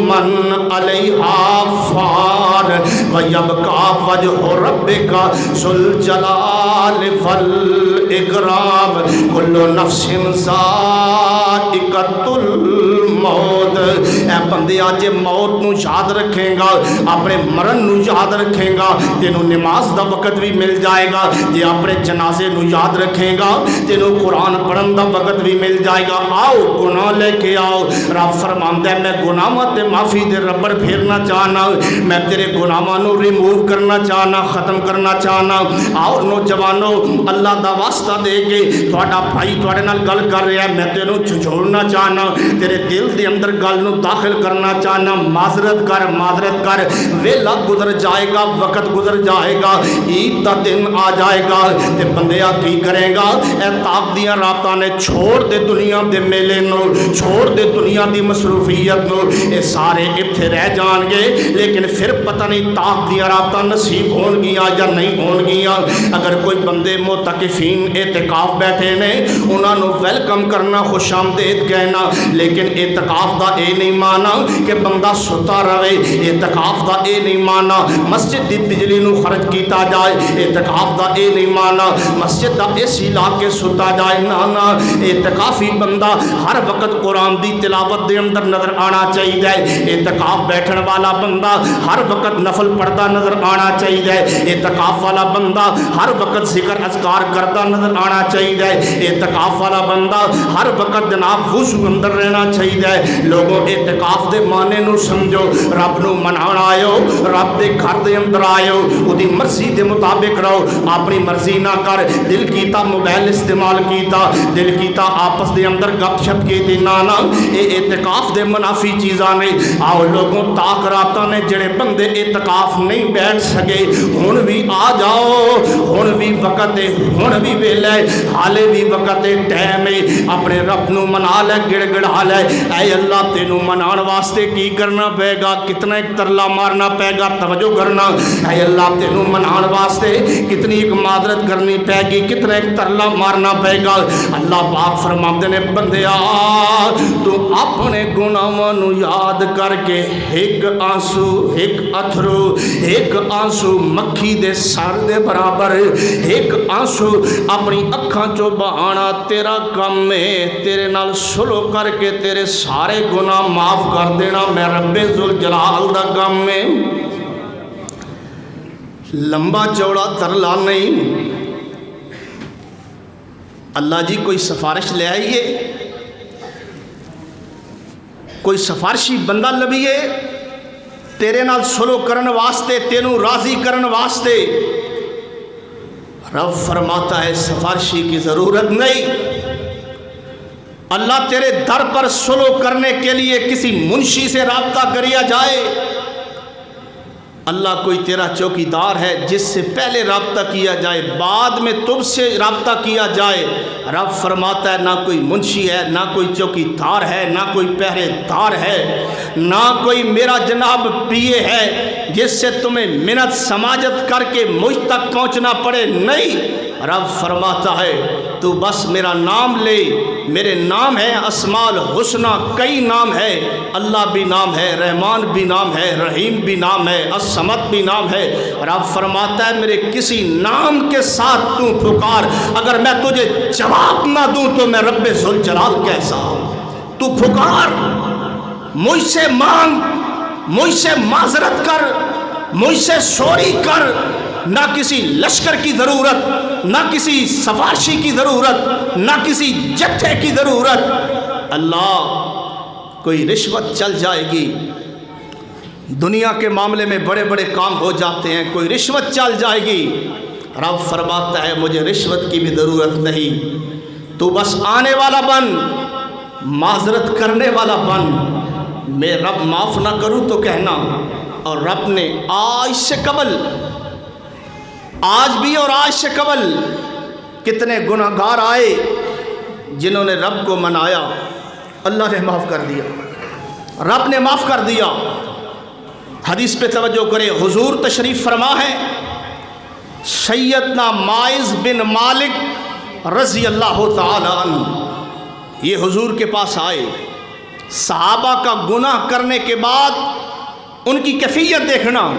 من علیہا فان ویبقى وجہ ربک ذو الجلال والاکرام کل نفس ذائقۃ الموت. اے بندے آج موت نو یاد رکھیں گا, اپنے مرن نو یاد رکھیں گا, تینوں نماز دا وقت بھی مل جائے گا. جے اپنے جنازے نو یاد رکھیں گا تینوں قرآن پڑھن دا وقت بھی مل جائے گا. آؤ گناہ لے کے آؤ. رب فرماندا ہے میں گناہاں تے معافی دے ربڑ پھیرنا چاہنا, میں تیرے گناہاں نو ریموو کرنا چاہنا, ختم کرنا چاہنا. آؤ نوجوانو اللہ دا واسطہ دے کے تہاڈا بھائی تہاڈے نال گل کر رہا ہے, میں تینوں جھجھوڑنا چاہنا, تیرے دل دے اندر گل نو داخل کرنا چاہنا. معذرت کر ویلا گزر جائے گا, وقت گزر جائے گا, عید دا دن آ جائے گا تے بندیا کی کرے گا. اے تاک دیاں راتاں نے چھوڑ دے دنیا دے میلے نو, چھوڑ دے دنیا دی مصروفیت نو, اے سارے اتھے رہ جان گے لیکن پھر پتہ نہیں تاک دیاں راتاں نصیب ہون گیاں یا نہیں ہون گیاں. اگر کوئی بندے معتکفین اعتکاف بیٹھے نے انہاں نو ویلکم کرنا, خوش آمدید کہنا, لیکن اعتکاف دا اے نہیں مانا کہ بندہ ستا رہے, اعتکاف دا اے نہیں مانا مسجد دی بجلی نو خرچ کیتا جائے, اعتکاف دا اے نہیں مانا مسجد دا اسی لا کے ستا جائے. نا اعتکافی بندہ ہر وقت قرآن دی تلاوت دے اندر نظر آنا چاہیے. اعتکاف بیٹھن والا بندہ ہر وقت نفل پڑھتا نظر آنا چاہیے. اعتکاف والا بندہ ہر وقت ذکر اذکار کرتا نظر آنا چاہیے. اعتکاف والا بندہ ہر وقت جناب وضو اندر رہنا چاہیے. لوگوں اعتکاف دے معنی نو سمجھو, رب نو منانا آئیو, رب دے گھر دے اندر آئیو, اودی مرضی دے مطابق رہو, اپنی مرضی نہ کر. دل کیتا موبائل استعمال کیتا, دل کیتا آپس دے اندر گپ شپ کیتی, نانا اے اعتکاف دے منافی چیزاں نے. آؤ لوگوں تاک راتاں نے جڑے بندے اعتکاف نہیں بیٹھ سکے ہن بھی آ جاؤ, ہن بھی وقت ہے, ہن بھی ویلا ہے, حالے بھی وقت ہے, ٹائم ہے. اپنے رب نو منا لے, گڑ گڑا لے. اے اللہ تینوں منان واسطے کی کرنا پے گا, کتنا ایک ترلا مارنا پے گا, توجہ کرنا. اے اللہ تینوں منان واسطے کتنی ایک معذرت کرنی پے گی, کتنا ایک ترلا مارنا پے گا. اللہ پاک فرماندے نے بندیا تو اپنے گناہاں نو یاد کر کے ایک آنسو, ایک اتھرو, ایک آنسو مکھی دے سر دے برابر, ایک آنسو اپنی اکھاں چو بہانا تیرا کم ہے. تیرے نال سلو کر کے تیرے سارے گناہ معاف کر دینا میں رب ذوالجلال دا کم ہے. لمبا چوڑا ترلا نہیں. اللہ جی کوئی سفارش لے آئیے, کوئی سفارشی بندہ لبھیے تیرے نال سلو کرن واسطے, تینوں راضی کرن واسطے. رب فرماتا ہے سفارشی کی ضرورت نہیں. اللہ تیرے در پر سلو کرنے کے لیے کسی منشی سے رابطہ کریا جائے. اللہ کوئی تیرا چوکیدار ہے جس سے پہلے رابطہ کیا جائے, بعد میں تم سے رابطہ کیا جائے. رب فرماتا ہے نہ کوئی منشی ہے, نہ کوئی چوکیدار ہے, نہ کوئی پہرے دار ہے, نہ کوئی میرا جناب پیے ہے جس سے تمہیں منت سماجت کر کے مجھ تک پہنچنا پڑے. نہیں, رب فرماتا ہے تو بس میرا نام لے، میرے نام ہے اسماء الحسنہ، کئی نام ہے، اللہ بھی نام ہے، رحمان بھی نام ہے، رحیم بھی نام ہے، الصمد بھی نام ہے۔ رب فرماتا ہے میرے کسی نام کے ساتھ تو پکار، اگر میں تجھے جواب نہ دوں تو میں رب ذوالجلال کیسا ہوں؟ تو پکار، مجھ سے مانگ، مجھ سے معذرت کر، مجھ سے سوری کر، نہ کسی لشکر کی ضرورت، نہ کسی سفارشی کی ضرورت، نہ کسی جتھے کی ضرورت۔ اللہ کوئی رشوت چل جائے گی، دنیا کے معاملے میں بڑے بڑے کام ہو جاتے ہیں، کوئی رشوت چل جائے گی، رب فرماتا ہے مجھے رشوت کی بھی ضرورت نہیں، تو بس آنے والا بن، معذرت کرنے والا بن، میں رب معاف نہ کروں تو کہنا۔ اور رب نے آج سے قبل، آج بھی اور آج سے قبل کتنے گناہ گار آئے جنہوں نے رب کو منایا، اللہ نے معاف کر دیا، رب نے معاف کر دیا۔ حدیث پہ توجہ کرے، حضور تشریف فرما ہے، سیدنا ماعز بن مالک رضی اللہ تعالی عنہ یہ حضور کے پاس آئے، صحابہ کا گناہ کرنے کے بعد ان کی کیفیت دیکھنا،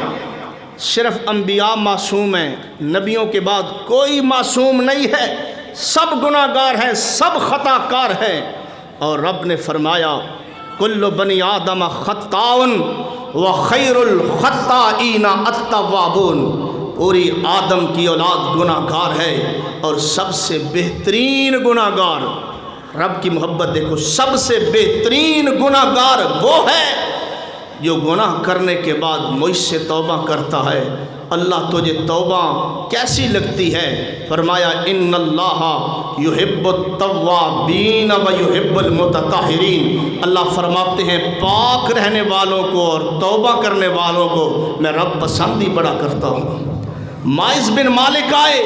صرف انبیاء معصوم ہیں، نبیوں کے بعد کوئی معصوم نہیں ہے، سب گناہ گار ہیں، سب خطا کار ہیں۔ اور رب نے فرمایا کل بنی آدم خطاء وخیر الخطائین التوابون، پوری آدم کی اولاد گناہ گار ہے اور سب سے بہترین گناہ گار، رب کی محبت دیکھو، سب سے بہترین گناہ گار وہ ہے جو گناہ کرنے کے بعد مجھ سے توبہ کرتا ہے۔ اللہ تجھے توبہ کیسی لگتی ہے؟ فرمایا ان اللہ یحب التوابین و یحب المتطہرین، اللہ فرماتے ہیں پاک رہنے والوں کو اور توبہ کرنے والوں کو میں رب پسند ہی بڑا کرتا ہوں۔ ماعز بن مالک آئے،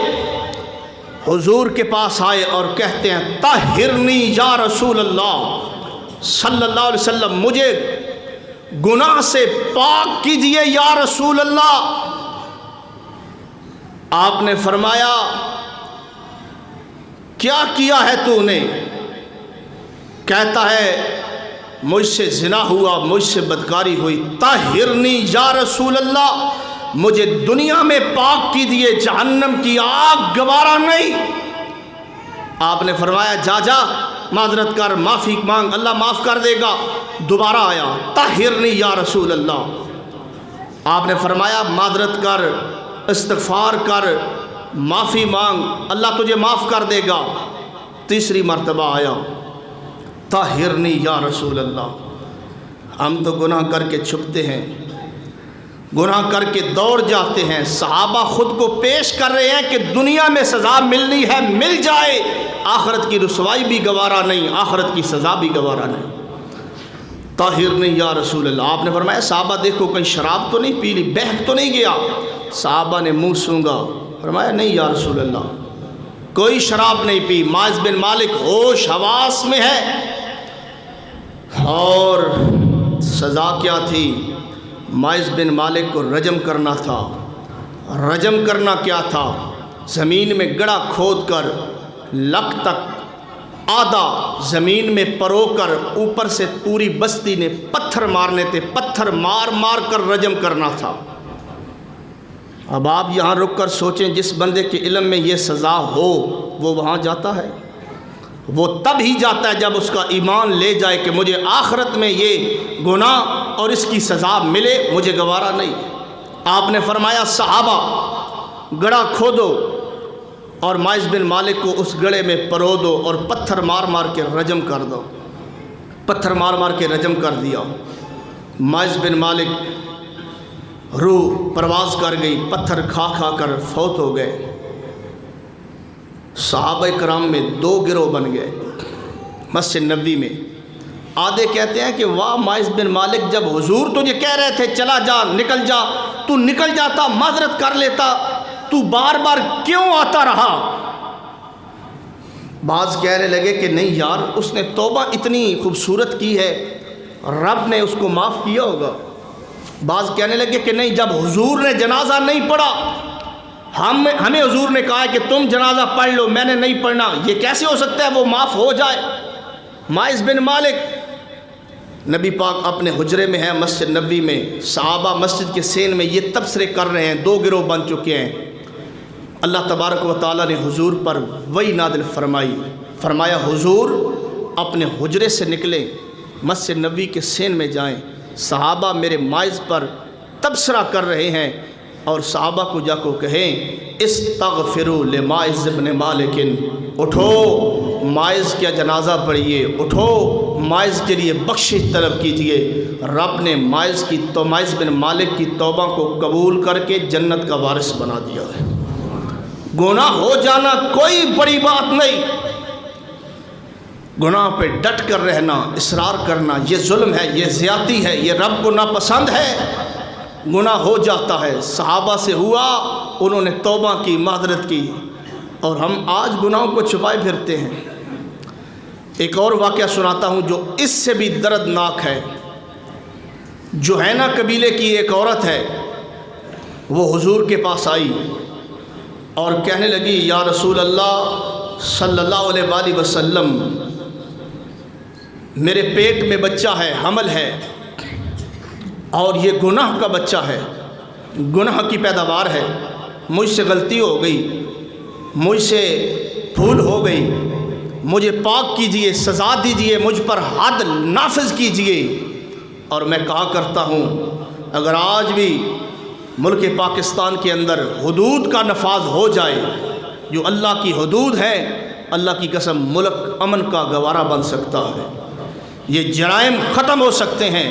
حضور کے پاس آئے اور کہتے ہیں طہرنی یا رسول اللہ صلی اللہ علیہ وسلم، مجھے گناہ سے پاک کیجئے یا رسول اللہ۔ آپ نے فرمایا کیا کیا ہے تو نے؟ کہتا ہے مجھ سے زنا ہوا، مجھ سے بدکاری ہوئی، طہرنی یا رسول اللہ، مجھے دنیا میں پاک کیجئے، جہنم کی آگ گوارا نہیں۔ آپ نے فرمایا جا جا معذرت کر، معافی مانگ، اللہ معاف کر دے گا۔ دوبارہ آیا طہرنی یا رسول اللہ، آپ نے فرمایا معذرت کر، استغفار کر، معافی مانگ، اللہ تجھے معاف کر دے گا۔ تیسری مرتبہ آیا طہرنی یا رسول اللہ۔ ہم تو گناہ کر کے چھپتے ہیں، گناہ کر کے دوڑ جاتے ہیں، صحابہ خود کو پیش کر رہے ہیں کہ دنیا میں سزا ملنی ہے مل جائے، آخرت کی رسوائی بھی گوارا نہیں، آخرت کی سزا بھی گوارا نہیں۔ طاہرنی یا رسول اللہ، آپ نے فرمایا صحابہ دیکھو کہیں شراب تو نہیں پی لی، بہک تو نہیں گیا؟ صحابہ نے منہ سونگا، فرمایا نہیں یا رسول اللہ کوئی شراب نہیں پی۔ ماعز بن مالک ہوش حواس میں ہے، اور سزا کیا تھی؟ ماعز بن مالک کو رجم کرنا تھا۔ رجم کرنا کیا تھا؟ زمین میں گڑھا کھود کر لک تک آدھا زمین میں پرو کر اوپر سے پوری بستی نے پتھر مارنے تھے، پتھر مار مار کر رجم کرنا تھا۔ اب آپ یہاں رک کر سوچیں، جس بندے کے علم میں یہ سزا ہو وہ وہاں جاتا ہے؟ وہ تب ہی جاتا ہے جب اس کا ایمان لے جائے کہ مجھے آخرت میں یہ گناہ اور اس کی سزا ملے، مجھے گوارا نہیں۔ آپ نے فرمایا صحابہ گڑھا کھودو اور ماعز بن مالک کو اس گڑھے میں پرو دو اور پتھر مار مار کے رجم کر دو۔ پتھر مار مار کے رجم کر دیا۔ ماعز بن مالک روح پرواز کر گئی، پتھر کھا کھا کر فوت ہو گئے۔ صحابہ کرام میں دو گروہ بن گئے مسجد نبوی میں۔ آدھے کہتے ہیں کہ واہ ماعز بن مالک، جب حضور تجھے کہہ رہے تھے چلا جا نکل جا، تو نکل جاتا، معذرت کر لیتا، تو بار بار کیوں آتا رہا؟ بعض کہنے لگے کہ نہیں یار، اس نے توبہ اتنی خوبصورت کی ہے، رب نے اس کو معاف کیا ہوگا۔ بعض کہنے لگے کہ نہیں، جب حضور نے جنازہ نہیں پڑھا، ہمیں حضور نے کہا ہے کہ تم جنازہ پڑھ لو، میں نے نہیں پڑھنا، یہ کیسے ہو سکتا ہے وہ معاف ہو جائے؟ مائز بن مالک نبی پاک اپنے حجرے میں ہیں مسجد نبوی میں، صحابہ مسجد کے سین میں یہ تبصرے کر رہے ہیں، دو گروہ بن چکے ہیں۔ اللہ تبارک و تعالیٰ نے حضور پر وحی نازل فرمایا حضور اپنے حجرے سے نکلیں، مسجد نبوی کے سین میں جائیں، صحابہ میرے مائز پر تبصرہ کر رہے ہیں، اور صحابہ کو جا کو کہیں استغفروا لمائز بن مالک، اٹھو مائز کا جنازہ پڑھیے، اٹھو مائز کے لیے بخشش طلب کیجئے۔ رب نے مائز بن مالک کی توبہ کو قبول کر کے جنت کا وارث بنا دیا ہے۔ گناہ ہو جانا کوئی بڑی بات نہیں، گناہ پہ ڈٹ کر رہنا، اصرار کرنا یہ ظلم ہے، یہ زیادتی ہے، یہ رب کو ناپسند ہے۔ گناہ ہو جاتا ہے، صحابہ سے ہوا، انہوں نے توبہ کی، معذرت کی، اور ہم آج گناہوں کو چھپائے پھرتے ہیں۔ ایک اور واقعہ سناتا ہوں جو اس سے بھی دردناک ہے۔ جوہینہ قبیلے کی ایک عورت ہے، وہ حضور کے پاس آئی اور کہنے لگی یا رسول اللہ صلی اللہ علیہ وآلہ وسلم، میرے پیٹ میں بچہ ہے، حمل ہے، اور یہ گناہ کا بچہ ہے، گناہ کی پیداوار ہے، مجھ سے غلطی ہو گئی، مجھ سے بھول ہو گئی، مجھے پاک کیجئے، سزا دیجئے، مجھ پر حد نافذ کیجئے۔ اور میں کہا کرتا ہوں اگر آج بھی ملک پاکستان کے اندر حدود کا نفاذ ہو جائے، جو اللہ کی حدود ہے، اللہ کی قسم ملک امن کا گوارا بن سکتا ہے، یہ جرائم ختم ہو سکتے ہیں۔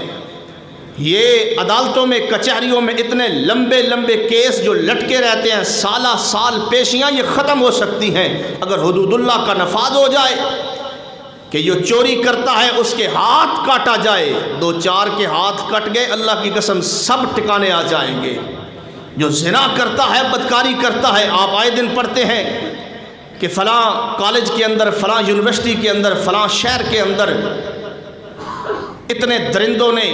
یہ عدالتوں میں، کچہریوں میں اتنے لمبے لمبے کیس جو لٹکے رہتے ہیں، سالہ سال پیشیاں، یہ ختم ہو سکتی ہیں اگر حدود اللہ کا نفاذ ہو جائے کہ جو چوری کرتا ہے اس کے ہاتھ کاٹا جائے، دو چار کے ہاتھ کٹ گئے، اللہ کی قسم سب ٹکانے آ جائیں گے۔ جو زنا کرتا ہے، بدکاری کرتا ہے، آپ آئے دن پڑھتے ہیں کہ فلاں کالج کے اندر، فلاں یونیورسٹی کے اندر، فلاں شہر کے اندر اتنے درندوں نے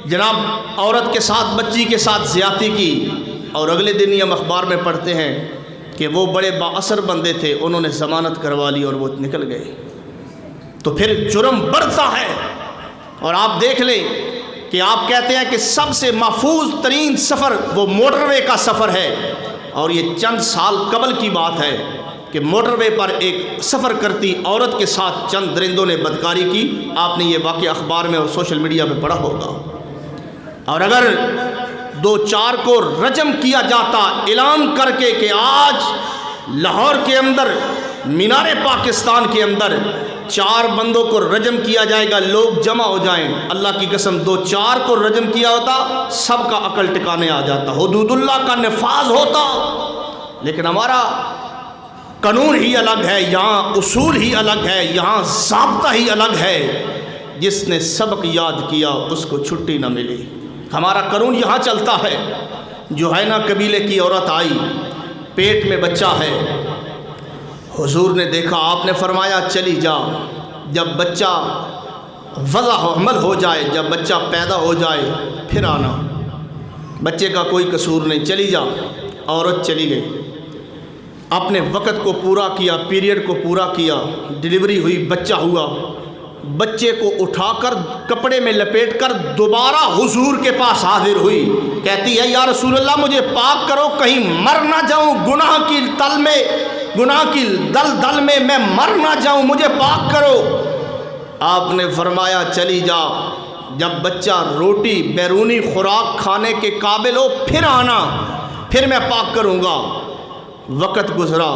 جناب عورت کے ساتھ، بچی کے ساتھ زیادتی کی، اور اگلے دن ہی ہم اخبار میں پڑھتے ہیں کہ وہ بڑے با اثر بندے تھے، انہوں نے ضمانت کروا لی اور وہ نکل گئے۔ تو پھر جرم بڑھتا ہے، اور آپ دیکھ لیں کہ آپ کہتے ہیں کہ سب سے محفوظ ترین سفر وہ موٹر وے کا سفر ہے، اور یہ چند سال قبل کی بات ہے کہ موٹر وے پر ایک سفر کرتی عورت کے ساتھ چند درندوں نے بدکاری کی۔ آپ نے یہ واقعہ اخبار میں اور سوشل میڈیا پہ پڑھا ہوگا۔ اور اگر دو چار کو رجم کیا جاتا اعلان کر کے کہ آج لاہور کے اندر، مینار پاکستان کے اندر 4 بندوں کو رجم کیا جائے گا، لوگ جمع ہو جائیں، اللہ کی قسم 2-4 کو رجم کیا ہوتا، سب کا عقل ٹکانے آ جاتا، حدود اللہ کا نفاذ ہوتا۔ لیکن ہمارا قانون ہی الگ ہے، یہاں اصول ہی الگ ہے، یہاں ضابطہ ہی الگ ہے۔ جس نے سبق یاد کیا اس کو چھٹی نہ ملی۔ ہمارا قانون یہاں چلتا ہے۔ جوہینہ قبیلے کی عورت آئی، پیٹ میں بچہ ہے، حضور نے دیکھا، آپ نے فرمایا چلی جا، جب بچہ وضع حمل ہو جائے، جب بچہ پیدا ہو جائے پھر آنا، بچے کا کوئی قصور نہیں، چلی جا۔ عورت چلی گئی، اپنے وقت کو پورا کیا، پیریڈ کو پورا کیا، ڈلیوری ہوئی، بچہ ہوا، بچے کو اٹھا کر کپڑے میں لپیٹ کر دوبارہ حضور کے پاس حاضر ہوئی، کہتی ہے یا رسول اللہ مجھے پاک کرو، کہیں مر نہ جاؤں، گناہ کی تل میں، گناہ کی دل میں میں مر نہ جاؤں، مجھے پاک کرو۔ آپ نے فرمایا چلی جا، جب بچہ روٹی بیرونی خوراک کھانے کے قابل ہو پھر آنا، پھر میں پاک کروں گا۔ وقت گزرا،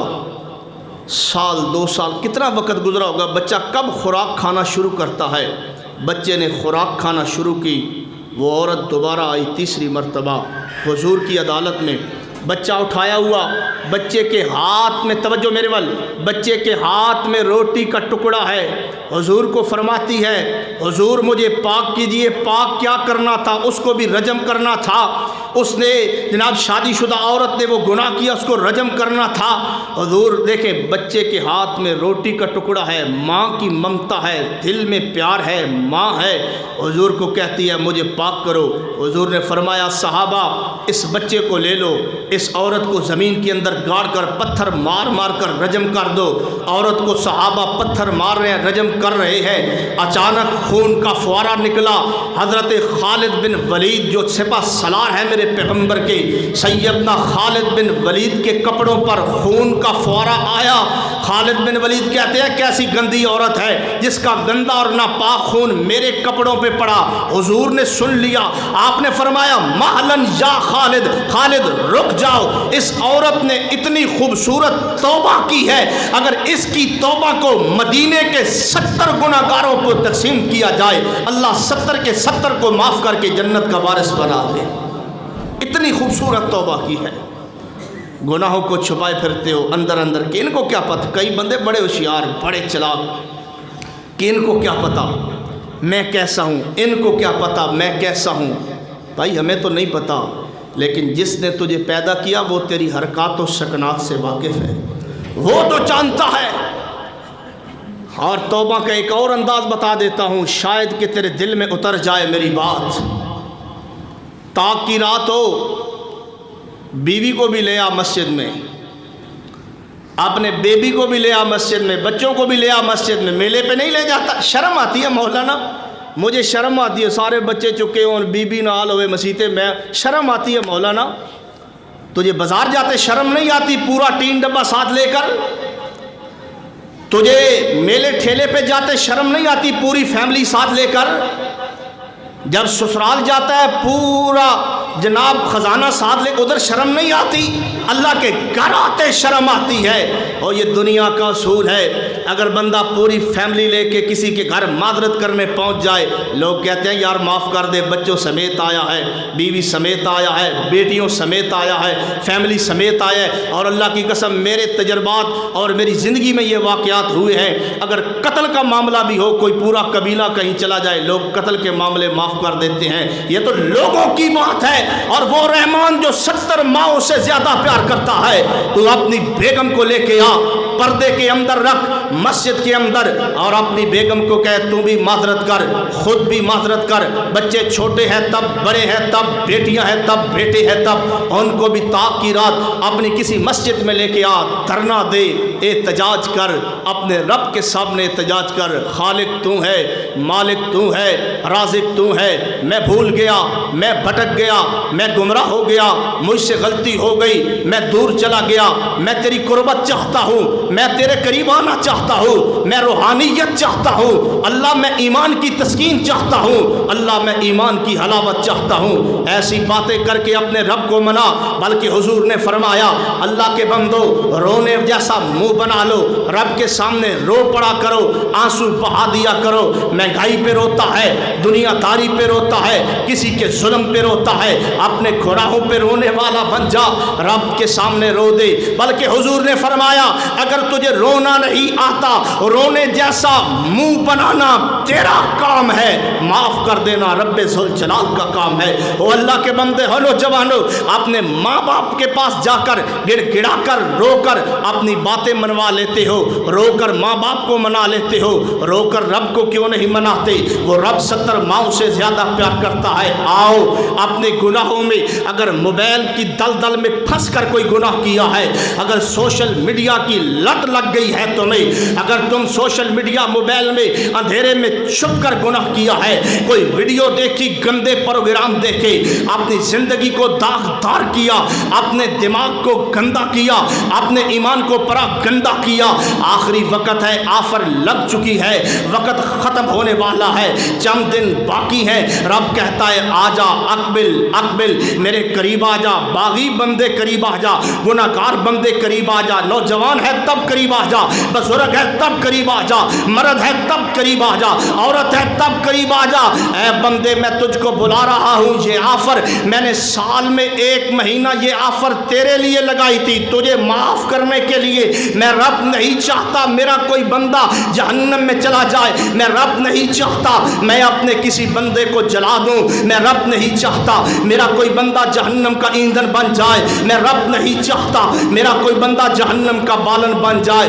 1-2 سال، کتنا وقت گزرا ہوگا، بچہ کب خوراک کھانا شروع کرتا ہے؟ بچے نے خوراک کھانا شروع کی، وہ عورت دوبارہ آئی 3ری مرتبہ حضور کی عدالت میں، بچہ اٹھایا ہوا، بچے کے ہاتھ میں، توجہ میرے ول، بچے کے ہاتھ میں روٹی کا ٹکڑا ہے، حضور کو فرماتی ہے حضور مجھے پاک کیجئے۔ پاک کیا کرنا تھا؟ اس کو بھی رجم کرنا تھا، اس نے جناب شادی شدہ عورت نے وہ گناہ کیا، اس کو رجم کرنا تھا۔ حضور دیکھیں بچے کے ہاتھ میں روٹی کا ٹکڑا ہے، ماں کی ممتا ہے، دل میں پیار ہے، ماں ہے، حضور کو کہتی ہے مجھے پاک کرو۔ حضور نے فرمایا صحابہ اس بچے کو لے لو، اس عورت کو زمین کے اندر گاڑ کر پتھر مار مار کر رجم کر دو۔ عورت کو صحابہ پتھر مار رہے ہیں، رجم کر رہے ہیں، اچانک خون کا فوارہ نکلا۔ حضرت خالد بن ولید جو سپہ سالار ہے میرے پیغمبر کے، سیدنا خالد بن ولید کے کپڑوں پر خون کا فوارہ آیا۔ خالد بن ولید کہتے ہیں کیسی گندی عورت ہے جس کا گندا اور ناپاک خون میرے کپڑوں پہ پڑا۔ حضور نے سن لیا، آپ نے فرمایا مہلن یا خالد، خالد رک جاؤ، اس عورت نے اتنی خوبصورت توبہ کی ہے، اگر اس کی توبہ کو مدینے کے 70 گناہ گاروں کو تقسیم کیا جائے اللہ 70 کے 70 کو معاف کر کے جنت کا وارث بنا دے۔ اتنی خوبصورت توبہ کی ہے۔ گناہوں کو چھپائے پھرتے ہو اندر اندر کہ ان کو کیا پتہ، کئی بندے بڑے ہوشیار بڑے چلاک کہ ان کو کیا پتہ میں کیسا ہوں، ان کو کیا پتہ میں کیسا ہوں۔ بھائی ہمیں تو نہیں پتہ، لیکن جس نے تجھے پیدا کیا وہ تیری حرکات و سکنات سے واقف ہے، وہ تو جانتا ہے۔ اور توبہ کا ایک اور انداز بتا دیتا ہوں، شاید کہ تیرے دل میں اتر جائے میری بات۔ طاق کی رات ہو، بیوی کو بھی لے آ مسجد میں، اپنے بیبی کو بھی لے آ مسجد میں، بچوں کو بھی لے آ مسجد میں، میلے پہ نہیں لے جاتا۔ شرم آتی ہے مولانا، مجھے شرم آتی ہے، سارے بچے چکے ہوں بیبی نال ہوئے مسیطے میں، شرم آتی ہے مولانا۔ تجھے بازار جاتے شرم نہیں آتی پورا ٹین ڈبہ ساتھ لے کر؟ تجھے میلے ٹھیلے پہ جاتے شرم نہیں آتی پوری فیملی ساتھ لے کر؟ جب سسرال جاتا ہے پورا جناب خزانہ ساتھ لے، ادھر شرم نہیں آتی؟ اللہ کے گھر آتے شرم آتی ہے۔ اور یہ دنیا کا اصول ہے، اگر بندہ پوری فیملی لے کے کسی کے گھر معذرت کرنے پہنچ جائے، لوگ کہتے ہیں یار معاف کر دے، بچوں سمیت آیا ہے، بیوی سمیت آیا ہے، بیٹیوں سمیت آیا ہے، فیملی سمیت آیا ہے۔ اور اللہ کی قسم میرے تجربات اور میری زندگی میں یہ واقعات ہوئے ہیں، اگر قتل کا معاملہ بھی ہو، کوئی پورا قبیلہ کہیں چلا جائے، لوگ قتل کے معاملے معاف کر دیتے ہیں۔ یہ تو لوگوں کی بات ہے، اور وہ رحمان جو 70 ماؤں سے زیادہ پیار کرتا ہے، تو اپنی بیگم کو لے کے آ، پردے کے اندر رکھ مسجد کے اندر، اور اپنی بیگم کو کہے تو بھی معذرت کر، خود بھی معذرت کر، بچے چھوٹے ہیں تب، بڑے ہیں تب، بیٹیاں ہیں تب، بیٹے ہیں تب، ان کو بھی طاق کی رات اپنی کسی مسجد میں لے کے آ، دھرنا دے، احتجاج کر، اپنے رب کے سامنے احتجاج کر، خالق تو ہے، مالک تو ہے، رازق تو ہے، میں بھول گیا، میں بھٹک گیا، میں گمراہ ہو گیا، مجھ سے غلطی ہو گئی، میں دور چلا گیا، میں تیری قربت چاہتا ہوں، میں تیرے قریب آنا چاہتا ہوں، میں روحانیت چاہتا ہوں، اللہ میں ایمان کی تسکین چاہتا ہوں، اللہ میں ایمان کی حلاوت چاہتا ہوں۔ ایسی باتیں کر کے اپنے رب کو منا۔ بلکہ حضور نے فرمایا اللہ کے بندو رونے جیسا منہ بنا لو، رب کے سامنے رو پڑا کرو، آنسو بہا دیا کرو۔ مہنگائی پہ روتا ہے، دنیا داری پہ روتا ہے، کسی کے ظلم پہ روتا ہے، اپنے گناہوں پہ رونے والا بن جا، رب کے سامنے رو دے۔ بلکہ حضور نے فرمایا اگر تجھے رونا نہیں آتا، رونے جیسا منہ بنانا تیرا کام ہے، معاف کر دینا رب ذوالجلال کا کام ہے۔ او اللہ کے بندے ہو نوجوانوں، اپنے ماں باپ کے پاس جا کر گڑ گڑا کر رو کر اپنی باتیں منوا لیتے ہو، رو کر ماں باپ کو منا لیتے ہو، رو کر رب کو کیوں نہیں مناتے؟ وہ رب 70 ماؤں سے زیادہ پیار کرتا ہے۔ آؤ اپنے گناہوں میں، اگر موبائل کی دلدل میں پھنس کر کوئی گناہ کیا ہے، اگر سوشل میڈیا کی لت لگ گئی ہے تمہیں، اگر تم سوشل میڈیا موبائل میں اندھیرے میں چھپ کر گناہ کیا ہے، کوئی ویڈیو دیکھی، گندے پروگرام دیکھے، اپنی زندگی کو داغدار کیا، اپنے دماغ کو گندا کیا، اپنے ایمان کو پرا گندا کیا، آخری وقت ہے، آفر لگ چکی ہے، وقت ختم ہونے والا ہے، چند دن باقی ہیں۔ رب کہتا ہے آجا اقبل اقبل، میرے قریب آجا، باغی بندے قریب آجا، گناہگار بندے قریب آجا، نوجوان ہے تب قریب آجا، بزرگ ہے تب قریب آجا، مرد ہے تب قریب آجا، عورت ہے تب قریب آجا۔ اے بندے میں تجھ کو بلا رہا ہوں، یہ آفر میں نے سال میں 1 مہینہ یہ آفر تیرے لیے لگائی تھی، تجھے معاف کرنے کے لیے۔ میں رب نہیں چاہتا میرا کوئی بندہ جہنم میں چلا جائے، میں رب نہیں چاہتا میں اپنے کسی بندے کو جلا دوں، میں رب نہیں چاہتا میرا کوئی بندہ جہنم کا ایندھن بن جائے، میں رب نہیں چاہتا میرا کوئی بندہ جہنم کا بالن بن جائے۔